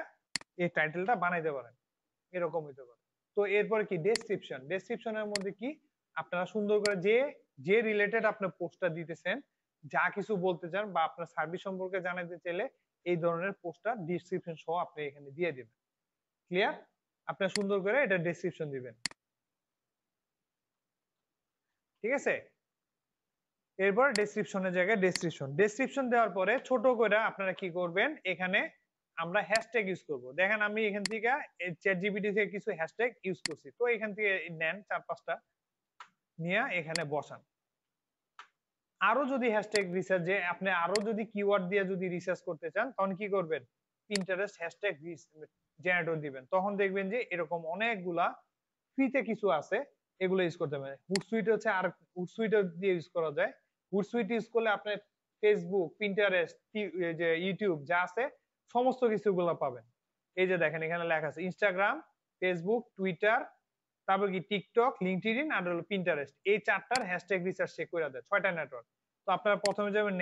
এই টাইটেলটা বানাইতে পারেন, এরকম হইতে পারে। তো এরপরে কি ডেসক্রিপশন, ডেসক্রিপশনের মধ্যে কি আপনারা সুন্দর করে যে যে রিলেটেড আপনি পোস্টটা দিতেছেন, যা কিছু বলতে চান বা আপনার সার্ভিস সম্পর্কে জানাতে চাইলে এই ধরনের পোস্টটা ডেসক্রিপশন সহ আপনি এখানে দিয়ে দিবেন। ক্লিয়ার? আপনি সুন্দর করে এটা ডেসক্রিপশন দিবেন। ঠিক আছে, এরপর ডেসক্রিপশনের জায়গায় ডেসক্রিপশন দেওয়ার পরে ছোট করে আপনারা কি করবেন, এখানে আমরা হ্যাশট্যাগ ইউজ করব। দেখেন আমি এখান থেকে চ্যাট জিপিটি থেকে কিছু হ্যাশট্যাগ ইউজ করছি, তো এখান থেকে নেন 4-5টা নিয়ে এখানে বসান। আরো যদি হ্যাশট্যাগ রিসার্চ, যে আপনি আরো যদি কিওয়ার্ড দিয়ে যদি রিসার্চ করতে চান তখন কি করবেন, পিন্টারেস্ট হ্যাশট্যাগ জেনারেটর দিবেন, তখন দেখবেন যে এরকম অনেকগুলা ফ্রিতে কিছু আছে, এগুলো ইউজ করতে পারেন। হুটসুইট হচ্ছে, আর হুটসুইট দিয়ে ইউজ করা যায়। হুটসুইট ইউজ করলে আপনার ফেসবুক, পিন্টারেস্ট, যে ইউটিউব যা আছে সমস্ত কিছুগুলো পাবেন। এই যে দেখেন এখানে লেখা আছে ইনস্টাগ্রাম, ফেসবুক, টুইটার, তারপর কি টিকটক, লিঙ্কডইন আর হলো পিন্টারেস্ট, এই চারটার হ্যাশট্যাগ রিসার্চ চেক করে দেয়, 6টা নেটওয়ার্ক। তো আপনারা প্রথমে যাবেন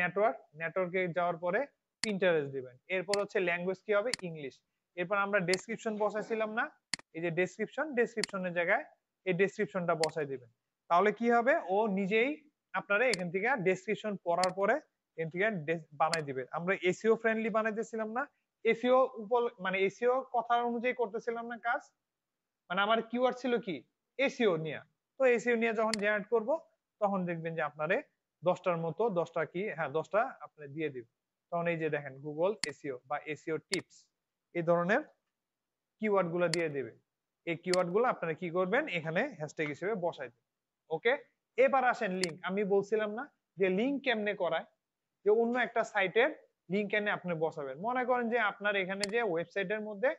নেটওয়ার্কে যাওয়ার পরে পিন্টারেস্ট দিবেন, এরপর হচ্ছে ল্যাঙ্গুয়েজ কি হবে, ইংলিশ। এরপর আমরা ডেসক্রিপশন বসাইছিলাম না, এই যে ডেসক্রিপশনের জায়গায় এই ডেসক্রিপশনটা বসাই দিবেন। তাহলে কি হবে, ও নিজেই আপনারা এখান থেকে ডেসক্রিপশন পড়ার পরে এখান থেকে বানাই দিবে। আমরা এসইও ফ্রেন্ডলি বানাইতেছিলাম না, এসইও মানে এসইও কথা অনুযায়ী করতেছিলাম না কাজ, মানে আমার কিওয়ার্ড ছিল কি এসইও নিয়ে। তো এসইও নিয়ে যখন জেনারেট করব তখন দেখবেন যে আপনারে 10টার মতো 10টা কি, হ্যাঁ 10টা আপনি দিয়ে দিবেন। তখন এই যে দেখেন গুগল এসইও বা এসইও টিপস, এই ধরনের কিওয়ার্ড গুলো দিয়ে দিবে। এই কিওয়ার্ড গুলো আপনারা কি করবেন, এখানে হ্যাশট্যাগ হিসেবে বসাই দিবেন। ওকে, এবার আসেন লিংক। আমি বলছিলাম না যে লিংক কেমনে করায়, যে অন্য একটা সাইটের লিংক এনে আপনি বসাবেন। মনে করেন যে আপনার এখানে যে ওয়েবসাইটের মধ্যে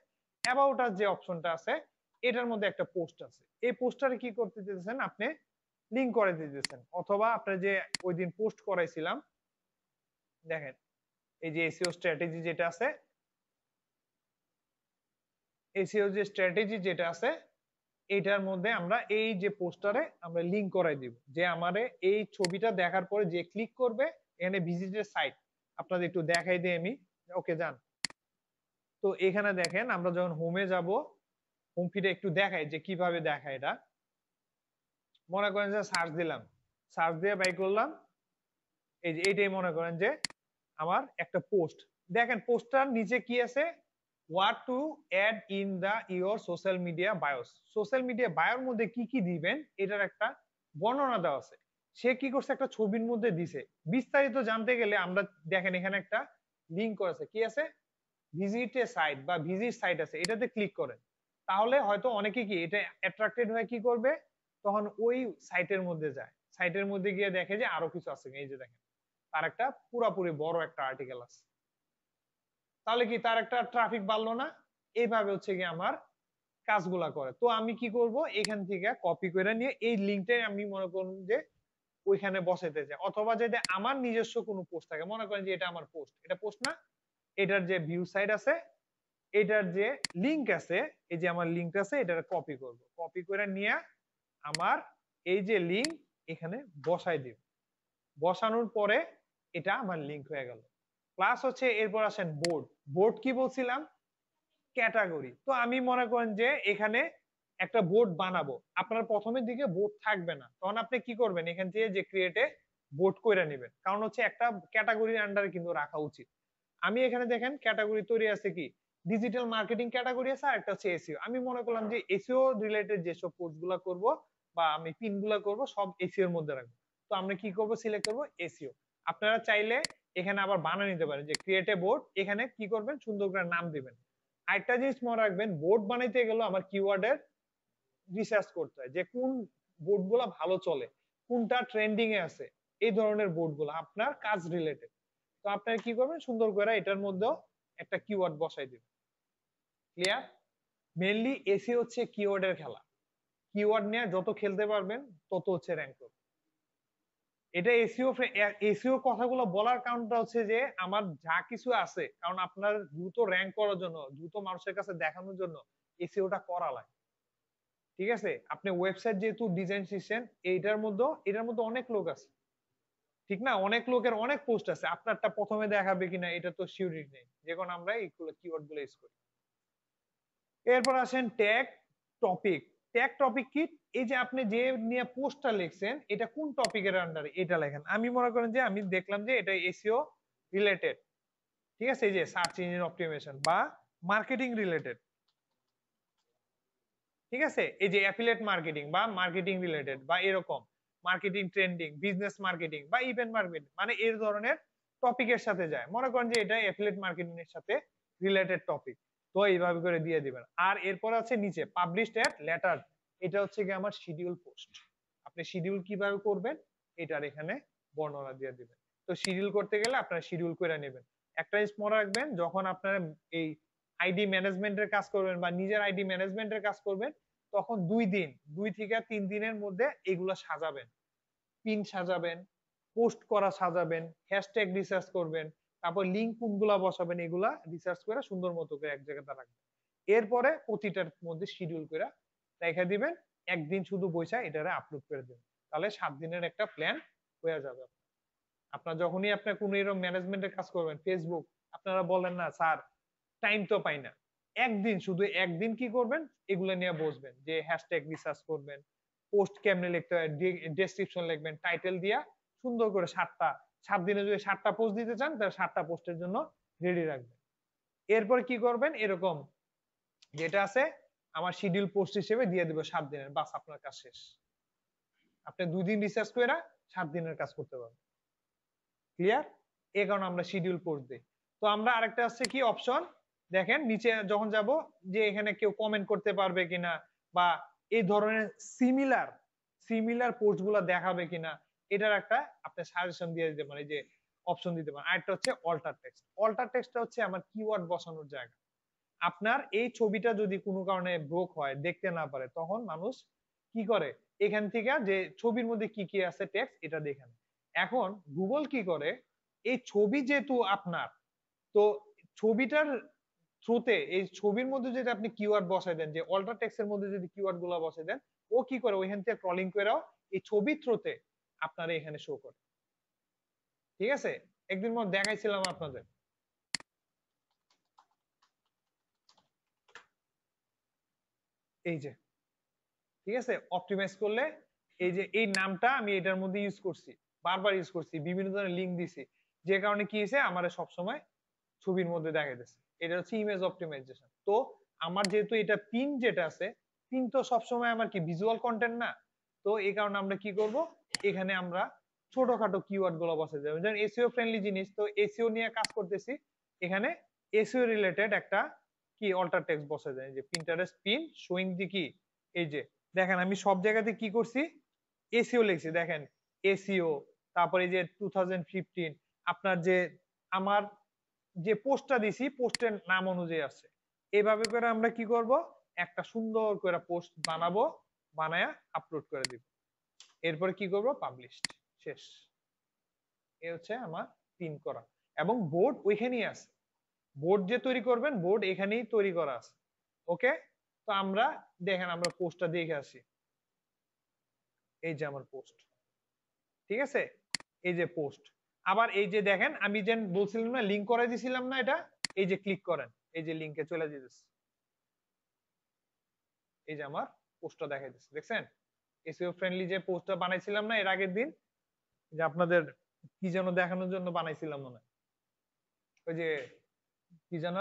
অ্যাবাউট আস যে অপশনটা আছে এটার মধ্যে একটা পোস্ট আছে, এই পোস্টারে কি করতে দিতেছেন, আপনি লিংক করে দিতেছেন। অথবা আপনি যে ওই দিন পোস্ট করাইছিলাম, দেখেন এই যে এসইও স্ট্র্যাটেজি যেটা আছে, এসইও যে স্ট্র্যাটেজি যেটা আছে এটার মধ্যে আমরা এই যে পোস্টারে আমরা লিংক করাই দিব, যে আমারে এই ছবিটা দেখার পরে যে ক্লিক করবে এখানে ভিজিটের সাইট, আপনাদের একটু দেখাই দিই আমি। ওকে যান। তো এখানে দেখেন আমরা যখন হোমে যাব, হোম ফিডে একটু দেখাই যে কিভাবে দেখায় এটা। মনে করেন যে সার্চ দিলাম, সার্চ দিয়ে বাই করলাম, এই যে এইটাই মনে করেন যে আমার একটা পোস্ট। দেখেন পোস্টটার নিচে কি আছে, what to add in the your social media bios, social media বায়োর মধ্যে কি কি দিবেন এটার একটা বর্ণনা দেওয়া আছে। সে কি করছে, একটা ছবির মধ্যে দিছে। বিস্তারিত জানতে গেলে আমরা দেখেন এখানে একটা লিংক করেছে, কি আছে, ভিজিট এ সাইট বা ভিজিট সাইট আছে, এটাতে ক্লিক করেন। তাহলে হয়তো অনেকে কি এটা অ্যাট্রাক্টেড হয়ে কি করবে, তখন ওই সাইটের মধ্যে যায়, সাইটের মধ্যে গিয়ে দেখে যে আরো কিছু আছে, এই যে দেখেন তার একটা পুরাপুরি বড় একটা আর্টিকেল আছে, তাহলে কি তার একটা ট্রাফিক বাড়লো না? এইভাবে হচ্ছে কি আমার কাজগুলা করে। তো আমি কি করব, এখান থেকে কপি করে নিয়ে এই লিঙ্কটাই আমি মনে করুন যে ওইখানে বসাইতে চাই, অথবা যদি আমার নিজস্ব কোনো পোস্ট থাকে, মনে করেন যে এটা আমার পোস্ট, এটা পোস্ট না, এটার যে ভিউ সাইড আছে, এটার যে লিংক আছে, এই যে আমার লিংক আছে, এটা কপি করব, কপি করে নিয়ে আমার এই যে লিংক এখানে বসাই দিব, বসানোর পরে এটা আমার লিংক হয়ে গেল। প্লাস হচ্ছে এরপর আসেন বোর্ড। বোর্ড কি বলছিলাম, ক্যাটাগরি। তো আমি মনে করেন যে এখানে একটা বোর্ড বানাবো, আপনার প্রথমের দিকে বোর্ড থাকবে না, তখন আপনি কি করবেন, এখান থেকে যে ক্রিয়েটে বোর্ড করে নেবেন, কারণ হচ্ছে একটা ক্যাটাগরির আন্ডারে কিন্তু রাখা উচিত। আমি এখানে দেখেন ক্যাটাগরি তৈরি আছে কি, ডিজিটাল মার্কেটিং ক্যাটাগরি আছে, আর একটা হচ্ছে এসইও। আমি মনে করলাম যে এসইও রিলেটেড যেসব পোস্ট গুলা করবো বা আমি পিন গুলা করবো সব এসইও এর মধ্যে রাখবো। তো আমরা কি করব, সিলেক্ট করবো এসইও। আপনারা চাইলে এখানে আবার বানিয়ে নিতে পারেন যে ক্রিয়েট এ বোর্ড, এখানে কি করবেন, সুন্দর করে নাম দিবেন। আরেকটা জিনিস মনে রাখবেন, বোর্ড বানাইতে গেলে আমার কিওয়ার্ডের রিসার্চ করতে হয়, যে কোন বোর্ড গুলা ভালো চলে, কোনটা ট্রেন্ডিং এ আছে, এই ধরনের বোর্ড গুলা আপনার কাজ রিলেটেড। তো আপনারা কি করবেন, সুন্দর করে এটার মধ্যেও একটা কিওয়ার্ড বসাই দিবেন। ক্লিয়ার? মেইনলি এসি হচ্ছে কিওয়ার্ডের খেলা, কিওয়ার্ড নিয়ে যত খেলতে পারবেন তত হচ্ছে র্যাঙ্ক করবে। এটা এসইও, এসইও কথাগুলো বলার কারণটা হচ্ছে যে আমার যা কিছু আছে, কারণ আপনার দ্রুত র্যাঙ্ক করার জন্য, দ্রুত মানুষের কাছে দেখানোর জন্য এসইওটা করা লাগে। ঠিক আছে, আপনি ওয়েবসাইট যেহেতু ডিজাইন শিখছেন, এটার মধ্যে অনেক লোক আছে, ঠিক না, অনেক লোকের অনেক পোস্ট আছে, আপনারটা প্রথমে দেখাবে কিনা এটা তো সিউরিটি নেই, যখন আমরা এইগুলো কিওয়ার্ড গুলো ইউজ করি। এরপর আসেন ট্যাগ টপিক। ট্যাগ টপিক কি, এই যে আপনি যে নিয়ে পোস্টটা লিখছেন এটা কোন টপিকের আন্ডারে এটা লেখেন। আমি মনে করেন যে আমি দেখলাম যে এটা এসইও রিলেটেড, ঠিক আছে, এই যে সার্চ ইঞ্জিন অপটিমাইজেশন বা মার্কেটিং রিলেটেড, ঠিক আছে, এই যে অ্যাফিলিয়েট মার্কেটিং বা মার্কেটিং রিলেটেড বা এরকম মার্কেটিং ট্রেন্ডিং, বিজনেস মার্কেটিং বা ইভেন্ট মার্কেটিং, মানে এই ধরনের টপিকের সাথে যায়। মনে করেন যে এটা অ্যাফিলিয়েট মার্কেটিং এর সাথে রিলেটেড টপিক, তো এইভাবে করে দিয়ে দিবেন। আর এরপর আছে নিচে পাবলিশড এট লেটার, এটা হচ্ছে কি আমার শিডিউল পোস্ট। আপনি শিডিউল কিভাবে করবেন এটার এখানে বর্ণনা দিয়ে দিবেন। তো শিডিউল করতে গেলে আপনারা শিডিউল করে নেবেন। একটা জিনিস মনে রাখবেন, যখন আপনারা এই আইডি ম্যানেজমেন্টের কাজ করবেন বা নিজের আইডি ম্যানেজমেন্টের কাজ করবেন, তখন 2 থেকে 3 দিনের মধ্যে এগুলা সাজাবেন, পিন সাজাবেন, পোস্ট করা সাজাবেন, হ্যাশট্যাগ রিসার্চ করবেন, তারপর লিঙ্ক কোনগুলা বসাবেন, এগুলা রিসার্চ করে সুন্দর মতো করে এক জায়গাতে রাখবেন। এরপরে প্রতিটার মধ্যে শিডিউল করে রেখে দিবেন, একদিন শুধু বইসা এটারে আপলোড করে দিবেন, তাহলে 7 দিনের একটা প্ল্যান হয়ে যাবে। আপনার যখনই আপনার কোনো এরকম ম্যানেজমেন্টের কাজ করবেন, ফেসবুক, আপনারা বলেন না স্যার টাইম তো পাই না, একদিন, শুধু একদিন কি করবেন, এগুলো নিয়ে বসবেন, যে হ্যাশট্যাগ রিসার্চ করবেন, পোস্ট কেমনে লিখতে হয়, ডেসক্রিপশন লিখবেন, টাইটেল দিয়া সুন্দর করে 7 দিনে যদি 7টা পোস্ট দিতে চান তাহলে 7টা পোস্টের জন্য রেডি রাখবেন। এরপর কি করবেন, এরকম যেটা আছে আমার শিডিউল পোস্ট হিসেবে দিয়ে দিব 7 দিনের, বাস আপনার কাজ শেষ। আপনি 2 দিন রিসার্চ করে 7 দিনের কাজ করতে পারবেন। ক্লিয়ার? এই কারণে আমরা শিডিউল পোস্ট দিই। তো আমরা আরেকটা আছে কি অপশন, দেখেন নিচে যখন যাব, যে এখানে কেউ কমেন্ট করতে পারবে কিনা বা এই ধরনের সিমিলার সিমিলার পোস্ট গুলা দেখাবে কিনা, এটার একটা আপনি সাজেশন দিয়ে দিতে পারেন, যে অপশন দিতে পারেন। আরেকটা হচ্ছে অল্টার টেক্সট। অল্টার টেক্সটটা হচ্ছে আমার কিওয়ার্ড বসানোর জায়গা। আপনার এই ছবিটা যদি কোনো কারণে ব্রোক হয়, দেখতে না পারে, তখন মানুষ কি করে, এখান থেকে যে ছবির মধ্যে কি কি আছে টেক্সট এটা দেখেন। এখন গুগল কি করে, এই ছবি যেহেতু আপনার, তো ছবিটার থ্রুতে এই ছবির মধ্যে যদি আপনি কিওয়ার্ড বসাই দেন, যে অল্টার টেক্সটের মধ্যে যদি কিওয়ার্ড গুলো বসাই দেন, ও কি করে ওইখান থেকে ক্রলিং করেও এই ছবির থ্রুতে আপনারা এখানে শো করে। ঠিক আছে, একদিন মত দেখাইছিলাম আপনাদের, এই যে, ঠিক আছে, অপটিমাইজ করলে এই যে এই নামটা আমি এটার মধ্যে ইউজ করছি, বারবার ইউজ করছি, বিভিন্ন ধরনের লিঙ্ক দিছি, যে কারণে কি হয়েছে আমার সব সময় ছবির মধ্যে দেখা যাচ্ছে। এটা হচ্ছে ইমেজ অপটিমাইজেশন। তো আমার যেহেতু এটা পিন যেটা আছে, পিন তো সবসময় আমার কি ভিজুয়াল কন্টেন্ট না, তো এই কারণে আমরা কি করব, এখানে আমরা ছোটখাটো কিওয়ার্ড গুলো বসাই দেব। যেমন এসইও ফ্রেন্ডলি জিনিস, তো এসইও নিয়ে কাজ করতেছি, এখানে এসইও রিলেটেড একটা কি অল্টার টেক্সট বসাই দেয়, যে পিন্টারেস্ট পিন শোয়িং দি কি, এই যে দেখেন আমি সব জায়গাতে কি করছি, এসইও লিখছি, দেখেন এসইও, তারপরে যে 2015 আপনার যে আমার যে পোস্টটা দিছি পোস্টের নাম অনুযায়ী আছে। এইভাবে করে আমরা কি করব, একটা সুন্দর করে পোস্ট বানাবো, বানায়া আপলোড করে দিব, এরপরে কি করব, পাবলিশ, শেষ। এই হচ্ছে আমার পিন করা, এবং বোর্ড ওইখানেই আছে, বোর্ড যে তৈরি করবেন বোর্ড এখানেই তৈরি করা আছে। ওকে, তো আমরা দেখেন আমরা পোস্টটা দেখে আসি। এই যে আমার পোস্ট, ঠিক আছে, এই যে পোস্ট। আবার এই যে দেখেন আমি যে বলছিলাম না লিংক করে দিছিলাম না, এটা এই যে ক্লিক করেন, এই যে লিংকে চলে যেতেছে, এই যে আমার পোস্টটা দেখাই দিচ্ছে, দেখছেন এসইও ফ্রেন্ডলি যে পোস্টটা বানাইছিলাম না এর আগের দিন, যে আপনাদের কি যেন দেখানোর জন্য বানাইছিলাম মনে হয়, ওই যে কি যেন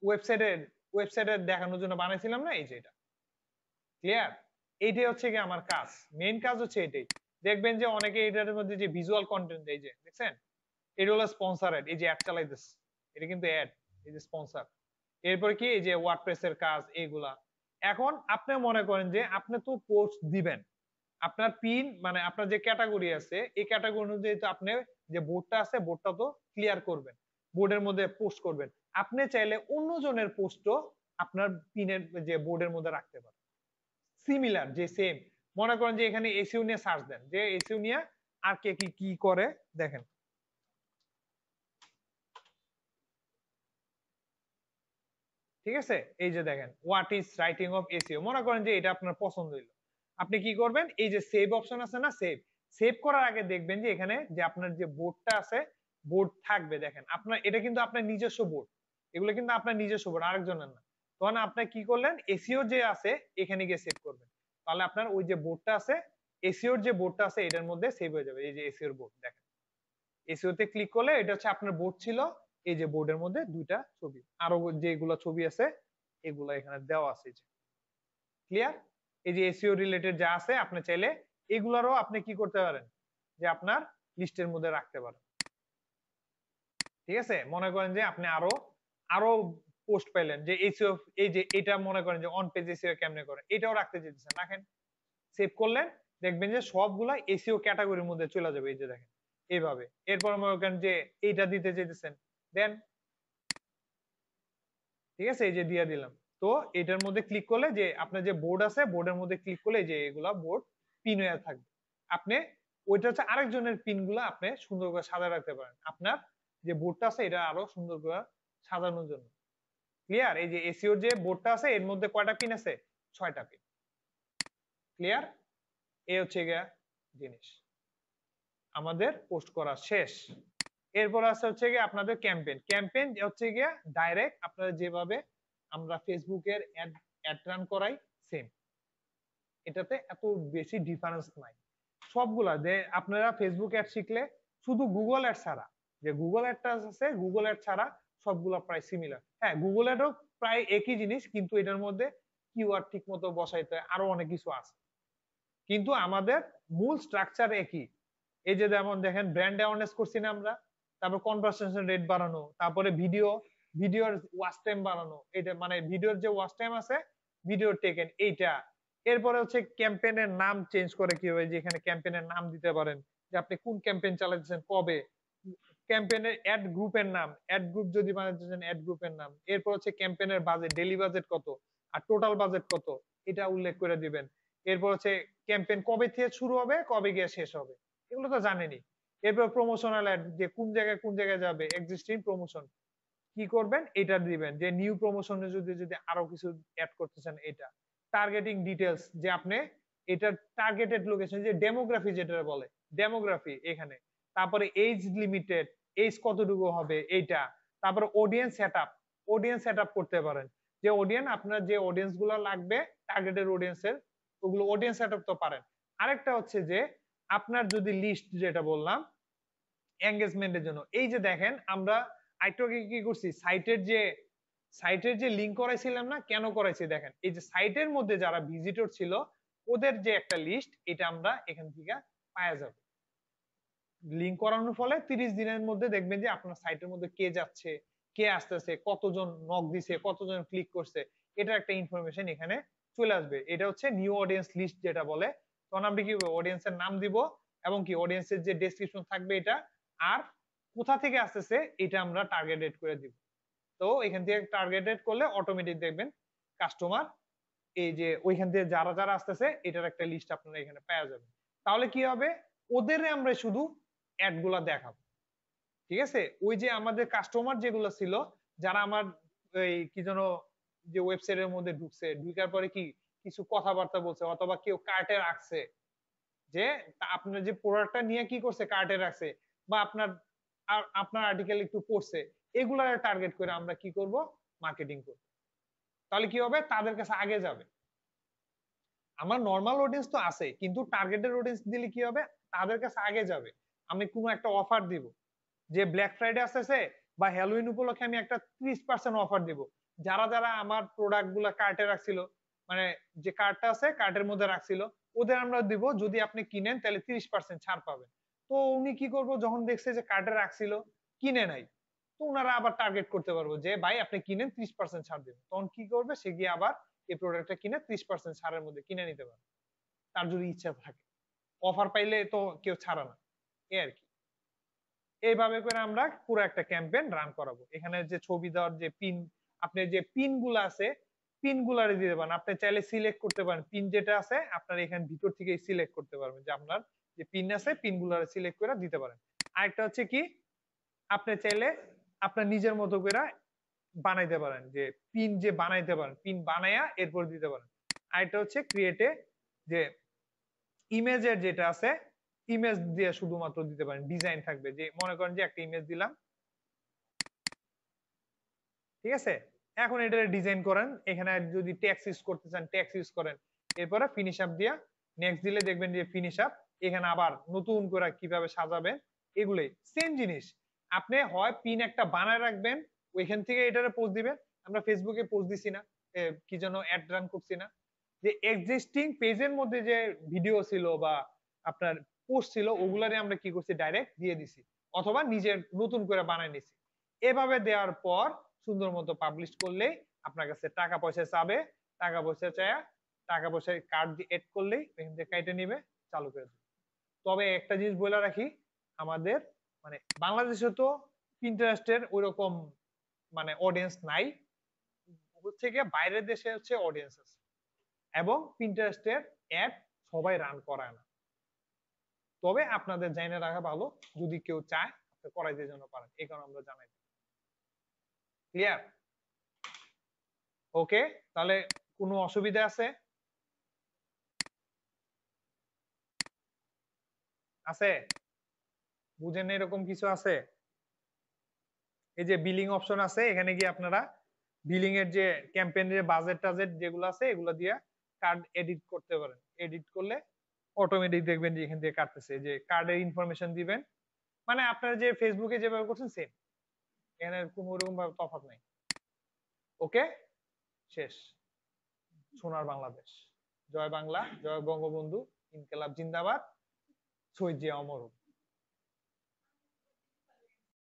ওয়েবসাইটের দেখানোর জন্য বানাইছিলাম না, এই যে এটা ক্লিয়ার। এইটাই হচ্ছে কি আমার কাজ, মেইন কাজ হচ্ছে এটাই। দেখবেন যে অনেকে এটার মধ্যে যে ভিজুয়াল কন্টেন্ট, এই যে দেখছেন এটা হলো স্পন্সরেড, এই যে অ্যাড চালাইতেছে, এটা কিন্তু অ্যাড, এই যে স্পন্সর। এরপর কি এই যে ওয়ার্ডপ্রেস এর কাজ এইগুলা। এখন আপনি মনে করেন যে আপনি তো পোস্ট দিবেন, আপনার পিন মানে আপনার যে ক্যাটাগরি আছে এই ক্যাটাগরি অনুযায়ী তো আপনি যে বোর্ডটা আছে বোর্ডটা তো ক্লিয়ার করবেন, বোর্ডের মধ্যে পোস্ট করবেন। আপনি চাইলে অন্যজনের পোস্টও আপনার পিনের যে বোর্ডের মধ্যে রাখতে পারেন, সিমিলার যে সেম। মনে করেন যে এখানে এসইও নিয়ে সার্চ দেন, যে এসইও নিয়ে আর কে কি কি করে দেখেন, ঠিক আছে, এই যে দেখেন what is writing of SEO, মনে করেন যে এটা আপনার পছন্দ হইলো, আপনি কি করবেন, এই যে সেভ অপশন আছে না, সেভ, সেভ করার আগে দেখবেন যে এখানে যে আপনার যে বোর্ডটা আছে বোর্ড থাকবে, দেখেন আপনার এটা কিন্তু আপনার নিজস্ব বোর্ড, এগুলো কিন্তু আপনার নিজস্ব বোর্ড, আরেকজনের না। তখন আপনি কি করলেন, এসইও যে আছে এখানে গিয়ে সেভ করবেন, তাহলে আপনার ওই যে বোর্ডটা আছে এসইওর যে বোর্ডটা আছে এটার মধ্যে সেভ হয়ে যাবে। এই যে এসইওর বোর্ড দেখেন, এসইও তে ক্লিক করলে এটা হচ্ছে আপনার বোর্ড ছিল, এই যে বোর্ডের মধ্যে দুইটা ছবি, আরো যেগুলো ছবি আছে এগুলা এখানে দেওয়া আছে, ক্লিয়ার। এই যে এসইও রিলেটেড যা আছে আপনি চাইলে এগুলারও আপনি কি করতে পারেন, যে আপনার লিস্টের মধ্যে রাখতে পারেন, ঠিক আছে। মনে করেন যে আপনি আরো আরো পোস্ট পাইলেন যে এসইও, এই যে এটা মনে করেন যে অন পেজ এসইও কেমনে করে এটাও রাখতে চাইতেছেন, রাখেন, সেভ করলেন, দেখবেন যে সবগুলা এসইও ক্যাটাগরির মধ্যে চলে যাবে, এই যে দেখেন এইভাবে। এরপর মনে করেন যে এইটা দিতে চাইতেছেন, দেন, ঠিক আছে, এই যে দিয়ে দিলাম। তো এটার মধ্যে ক্লিক করলে যে আপনার যে বোর্ড আছে বোর্ডের মধ্যে ক্লিক করলে যে এগুলা বোর্ড পিন হয়ে থাকবে, আপনি ওইটা হচ্ছে আরেকজনের পিন গুলা আপনি সুন্দর করে সাজায় রাখতে পারেন, আপনার যে বোর্ডটা আছে এটা আরো সুন্দর করে সাজানোর জন্য, ক্লিয়ার। এই যে এসইওর যে বোর্ডটা আছে এর মধ্যে কয়টা পিন আছে, 6টা পিন, ক্লিয়ার। এই হচ্ছে গিয়া জিনিস, আমাদের পোস্ট করা শেষ। এরপর আছে হচ্ছে গিয়ে আপনাদের ক্যাম্পেইন, ক্যাম্পেইন হচ্ছে গিয়ে ডাইরেক্ট আপনারা যেভাবে আমরা ফেসবুকের অ্যাড রান করাই সেম, এটাতে এত বেশি ডিফারেন্স নাই। সবগুলা যে আপনারা ফেসবুক অ্যাড শিখলে শুধু গুগল অ্যাড ছাড়া, যে গুগল অ্যাডটা আছে গুগল অ্যাড ছাড়া সবগুলা প্রায় সিমিলার। হ্যাঁ গুগল অ্যাডও প্রায় একই জিনিস, কিন্তু এটার মধ্যে কিওয়ার্ড ঠিক মতো বসাইতে আরো অনেক কিছু আছে, কিন্তু আমাদের মূল স্ট্রাকচার একই। এই যে যেমন দেখেন ব্র্যান্ড অ্যাওয়ারনেস করছি না আমরা, তারপর কনভারসেশন রেট বাড়ানো, তারপরে ভিডিওর ওয়াচ টাইম বাড়ানো, এটা মানে ভিডিওর যে ওয়াচ টাইম আছে ভিডিও টেকেন এইটা। এরপরে হচ্ছে ক্যাম্পেইনের নাম চেঞ্জ করে কিভাবে, যে এখানে ক্যাম্পেইনের নাম দিতে পারেন, যে আপনি কোন ক্যাম্পেইন চালাচ্ছেন কবে, ক্যাম্পেইনের অ্যাড গ্রুপের নাম, অ্যাড গ্রুপ যদি বানাচ্ছেন অ্যাড গ্রুপের নাম, এরপর হচ্ছে ক্যাম্পেইনের বাজেট, ডেইলি বাজেট কত আর টোটাল বাজেট কত এটা উল্লেখ করে দিবেন। এরপর হচ্ছে ক্যাম্পেইন কবে থেকে শুরু হবে কবে গিয়ে শেষ হবে এগুলো তো জানেনই। এরপর প্রমোশনাল অ্যাড, যে কোন জায়গায় যাবে, এক্সিস্টিং প্রমোশন কি করবেন এটা দিবেন, যে নিউ প্রমোশনে যদি যদি আরো কিছু অ্যাড করতে চান এটা। টার্গেটিং ডিটেইলস, যে আপনি এটার টার্গেটেড লোকেশন, যে ডেমোগ্রাফি যেটা বলে ডেমোগ্রাফি এখানে, তারপরে এজ লিমিটেড, এজ কতটুকু হবে এইটা, তারপরে অডিয়েন্স সেটআপ, অডিয়েন্স সেটআপ করতে পারেন, যে অডিয়েন্স আপনার যে অডিয়েন্স গুলো লাগবে টার্গেটেড অডিয়েন্সের ওগুলো অডিয়েন্স সেটআপ তো পারেন। আরেকটা হচ্ছে যে আপনার যদি লিস্ট যেটা বললাম এঙ্গেজমেন্টের জন্য, এই যে দেখেন আমরা আরেকটু আগে কি করছি সাইটের যে সাইটের যে লিঙ্ক করাইছিলাম না, কেন করাইছি দেখেন, এই যে সাইটের মধ্যে যারা ভিজিটর ছিল ওদের যে একটা লিস্ট, এটা আমরা এখান থেকে পাওয়া যাবে। লিঙ্ক করানোর ফলে 30 দিনের মধ্যে দেখবেন যে আপনার সাইটের মধ্যে কে যাচ্ছে, কে আসতেছে, কতজন নক দিছে, কতজন ক্লিক করছে, এটা একটা ইনফরমেশন এখানে চলে আসবে। এটা হচ্ছে নিউ অডিয়েন্স লিস্ট যেটা বলে। তখন আমরা কি অডিয়েন্সের নাম দিব এবং কি অডিয়েন্সের যে ডেসক্রিপশন থাকবে এটা, আর কোথা থেকে আসতেছে এটা আমরা টার্গেটেড করে দিব। তো এখান থেকে টার্গেটেড করলে অটোমেটিক দেখবেন কাস্টমার এই যে ওইখান থেকে যারা যারা আসতেছে এটার একটা লিস্ট আপনারা এখানে পাওয়া যাবে। তাহলে কি হবে, ওদের আমরা শুধু অ্যাড গুলা দেখাবো, ঠিক আছে? ওই যে আমাদের কাস্টমার যেগুলো ছিল, যারা আমার এই কি যেন যে ওয়েবসাইটের মধ্যে ঢুকছে, ঢুকার পরে কি কিছু কথাবার্তা বলছে অথবা কেউ কার্টে রাখছে, যে আপনার যে প্রোডাক্টটা নিয়ে কি করছে কার্টে রাখছে, বা আপনার আর্টিকেল একটু পড়ছে, এগুলার টার্গেট করে আমরা কি করব, মার্কেটিং করব। তাহলে কি হবে, তাদের কাছে আগে যাবে। আমার নরমাল অডিয়েন্স তো আছে, কিন্তু টার্গেটেড অডিয়েন্স দিলে কি হবে, তাদের কাছে আগে যাবে। আমি কোনো একটা অফার দিব, যে ব্ল্যাক ফ্রাইডে আসতেছে বা হ্যালোউইন উপলক্ষে আমি একটা 30% অফার দিব, যারা যারা আমার প্রোডাক্ট গুলা কার্টে রাখছিল, মানে যে কার্টটা আছে কার্টের মধ্যে রাখছিল, ওদের আমরা দিব, যদি আপনি কিনেন তাহলে 30% ছাড় পাবেন। তো উনি কি করবো, যখন দেখছে যে কার্টে রাখছিল, কিনে নাই, তো ওনারা আবার টার্গেট করতে পারবো যে ভাই আপনি কিনেন 30% ছাড় দেবেন, তখন কি করবে, সে গিয়ে আবার এই প্রোডাক্টটা কিনে 30% ছাড়ের মধ্যে কিনে নিতে পারবে, তার যদি ইচ্ছা থাকে। অফার পাইলে তো কেউ ছাড়া না, এই আর কি। এইভাবে করে আমরা পুরো একটা ক্যাম্পেইন রান করাবো। এখানে যে ছবি দেওয়ার যে পিন, আপনি যে পিন গুলো আছে, পিন গুলারে দিতে পারেন, আপনি চাইলে সিলেক্ট করতে পারেন পিন যেটা আছে, আপনার এখানে ভিতর থেকে সিলেক্ট করতে পারবেন যে আপনার যে পিন আছে, পিন গুলারে সিলেক্ট করে দিতে পারেন। আরেকটা হচ্ছে কি, আপনি চাইলে আপনার নিজের মতো করে বানাইতে পারেন, যে পিন যে বানাইতে পারেন, পিন বানায়া এরপর দিতে পারেন। আরেকটা হচ্ছে ক্রিয়েটে, যে ইমেজের যেটা আছে, ইমেজ দিয়ে শুধুমাত্র দিতে পারেন, ডিজাইন থাকবে, যে মনে করেন যে একটা ইমেজ দিলাম, ঠিক আছে? এখন এটা ডিজাইন করেন, এখানে যদি টেক্সট ইউজ করতে চান টেক্সট ইউজ করেন, এরপরে ফিনিশ আপ দিয়া নেক্সট দিলে দেখবেন যে ফিনিশ আপ, এখানে আবার নতুন করে কিভাবে সাজাবেন, এগুলোই সেম জিনিস। আপনি হয় পিন একটা বানায় রাখবেন, ওইখান থেকে এটারে পোস্ট দিবেন। আমরা ফেসবুকে পোস্ট দিছি না, কি যেন অ্যাড রান করছি না, যে এক্সিস্টিং পেজের মধ্যে যে ভিডিও ছিল বা আপনার পোস্ট ছিল, ওগুলারে আমরা কি করছি, ডাইরেক্ট দিয়ে দিছি, অথবা নিজের নতুন করে বানায় নিছি। এভাবে দেওয়ার পর সুন্দর মতো পাবলিশ করলেই আপনার কাছে টাকা পয়সা চাবে, টাকা পয়সা চায়, টাকা পয়সা কার্ড দিয়ে এড করলেই এখান থেকে কাইটে নিবে, চালু করে দেবে। তবে একটা জিনিস বলে রাখি, আমাদের মানে বাংলাদেশে তো পিন্টারেস্টের ওইরকম মানে অডিয়েন্স নাই, হচ্ছে গিয়ে বাইরের দেশে হচ্ছে অডিয়েন্স আছে, এবং পিন্টারেস্টের অ্যাড সবাই রান করায় না। তবে আপনাদের জাইনে রাখা ভালো, যদি কেউ চায় আপনি করাইতে জন্য পারেন, এই কারণে আমরা জানাই। ক্লিয়ার? ওকে, তাহলে কোনো অসুবিধা আছে? আছে? বুঝেন এরকম কিছু আছে? এই যে বিলিং অপশন আছে, এখানে গিয়ে আপনারা বিলিং এর যে ক্যাম্পেইনের বাজেট টাজেট যেগুলো আছে এগুলো দিয়ে কার্ড এডিট করতে পারেন। এডিট করলে অটোমেটিক দেখবেন যে এখান থেকে কাটতেছে, যে কার্ডের ইনফরমেশন দিবেন, মানে আপনারা যে ফেসবুকে যেভাবে করছেন সেম, এখানে কোনো রকম ভাবে তফাৎ নাই। ওকে, শেষ। সোনার বাংলাদেশ। জয় বাংলা, জয় বঙ্গবন্ধু, ইনকিলাব জিন্দাবাদ, শহীদ জিয়া অমর হোক।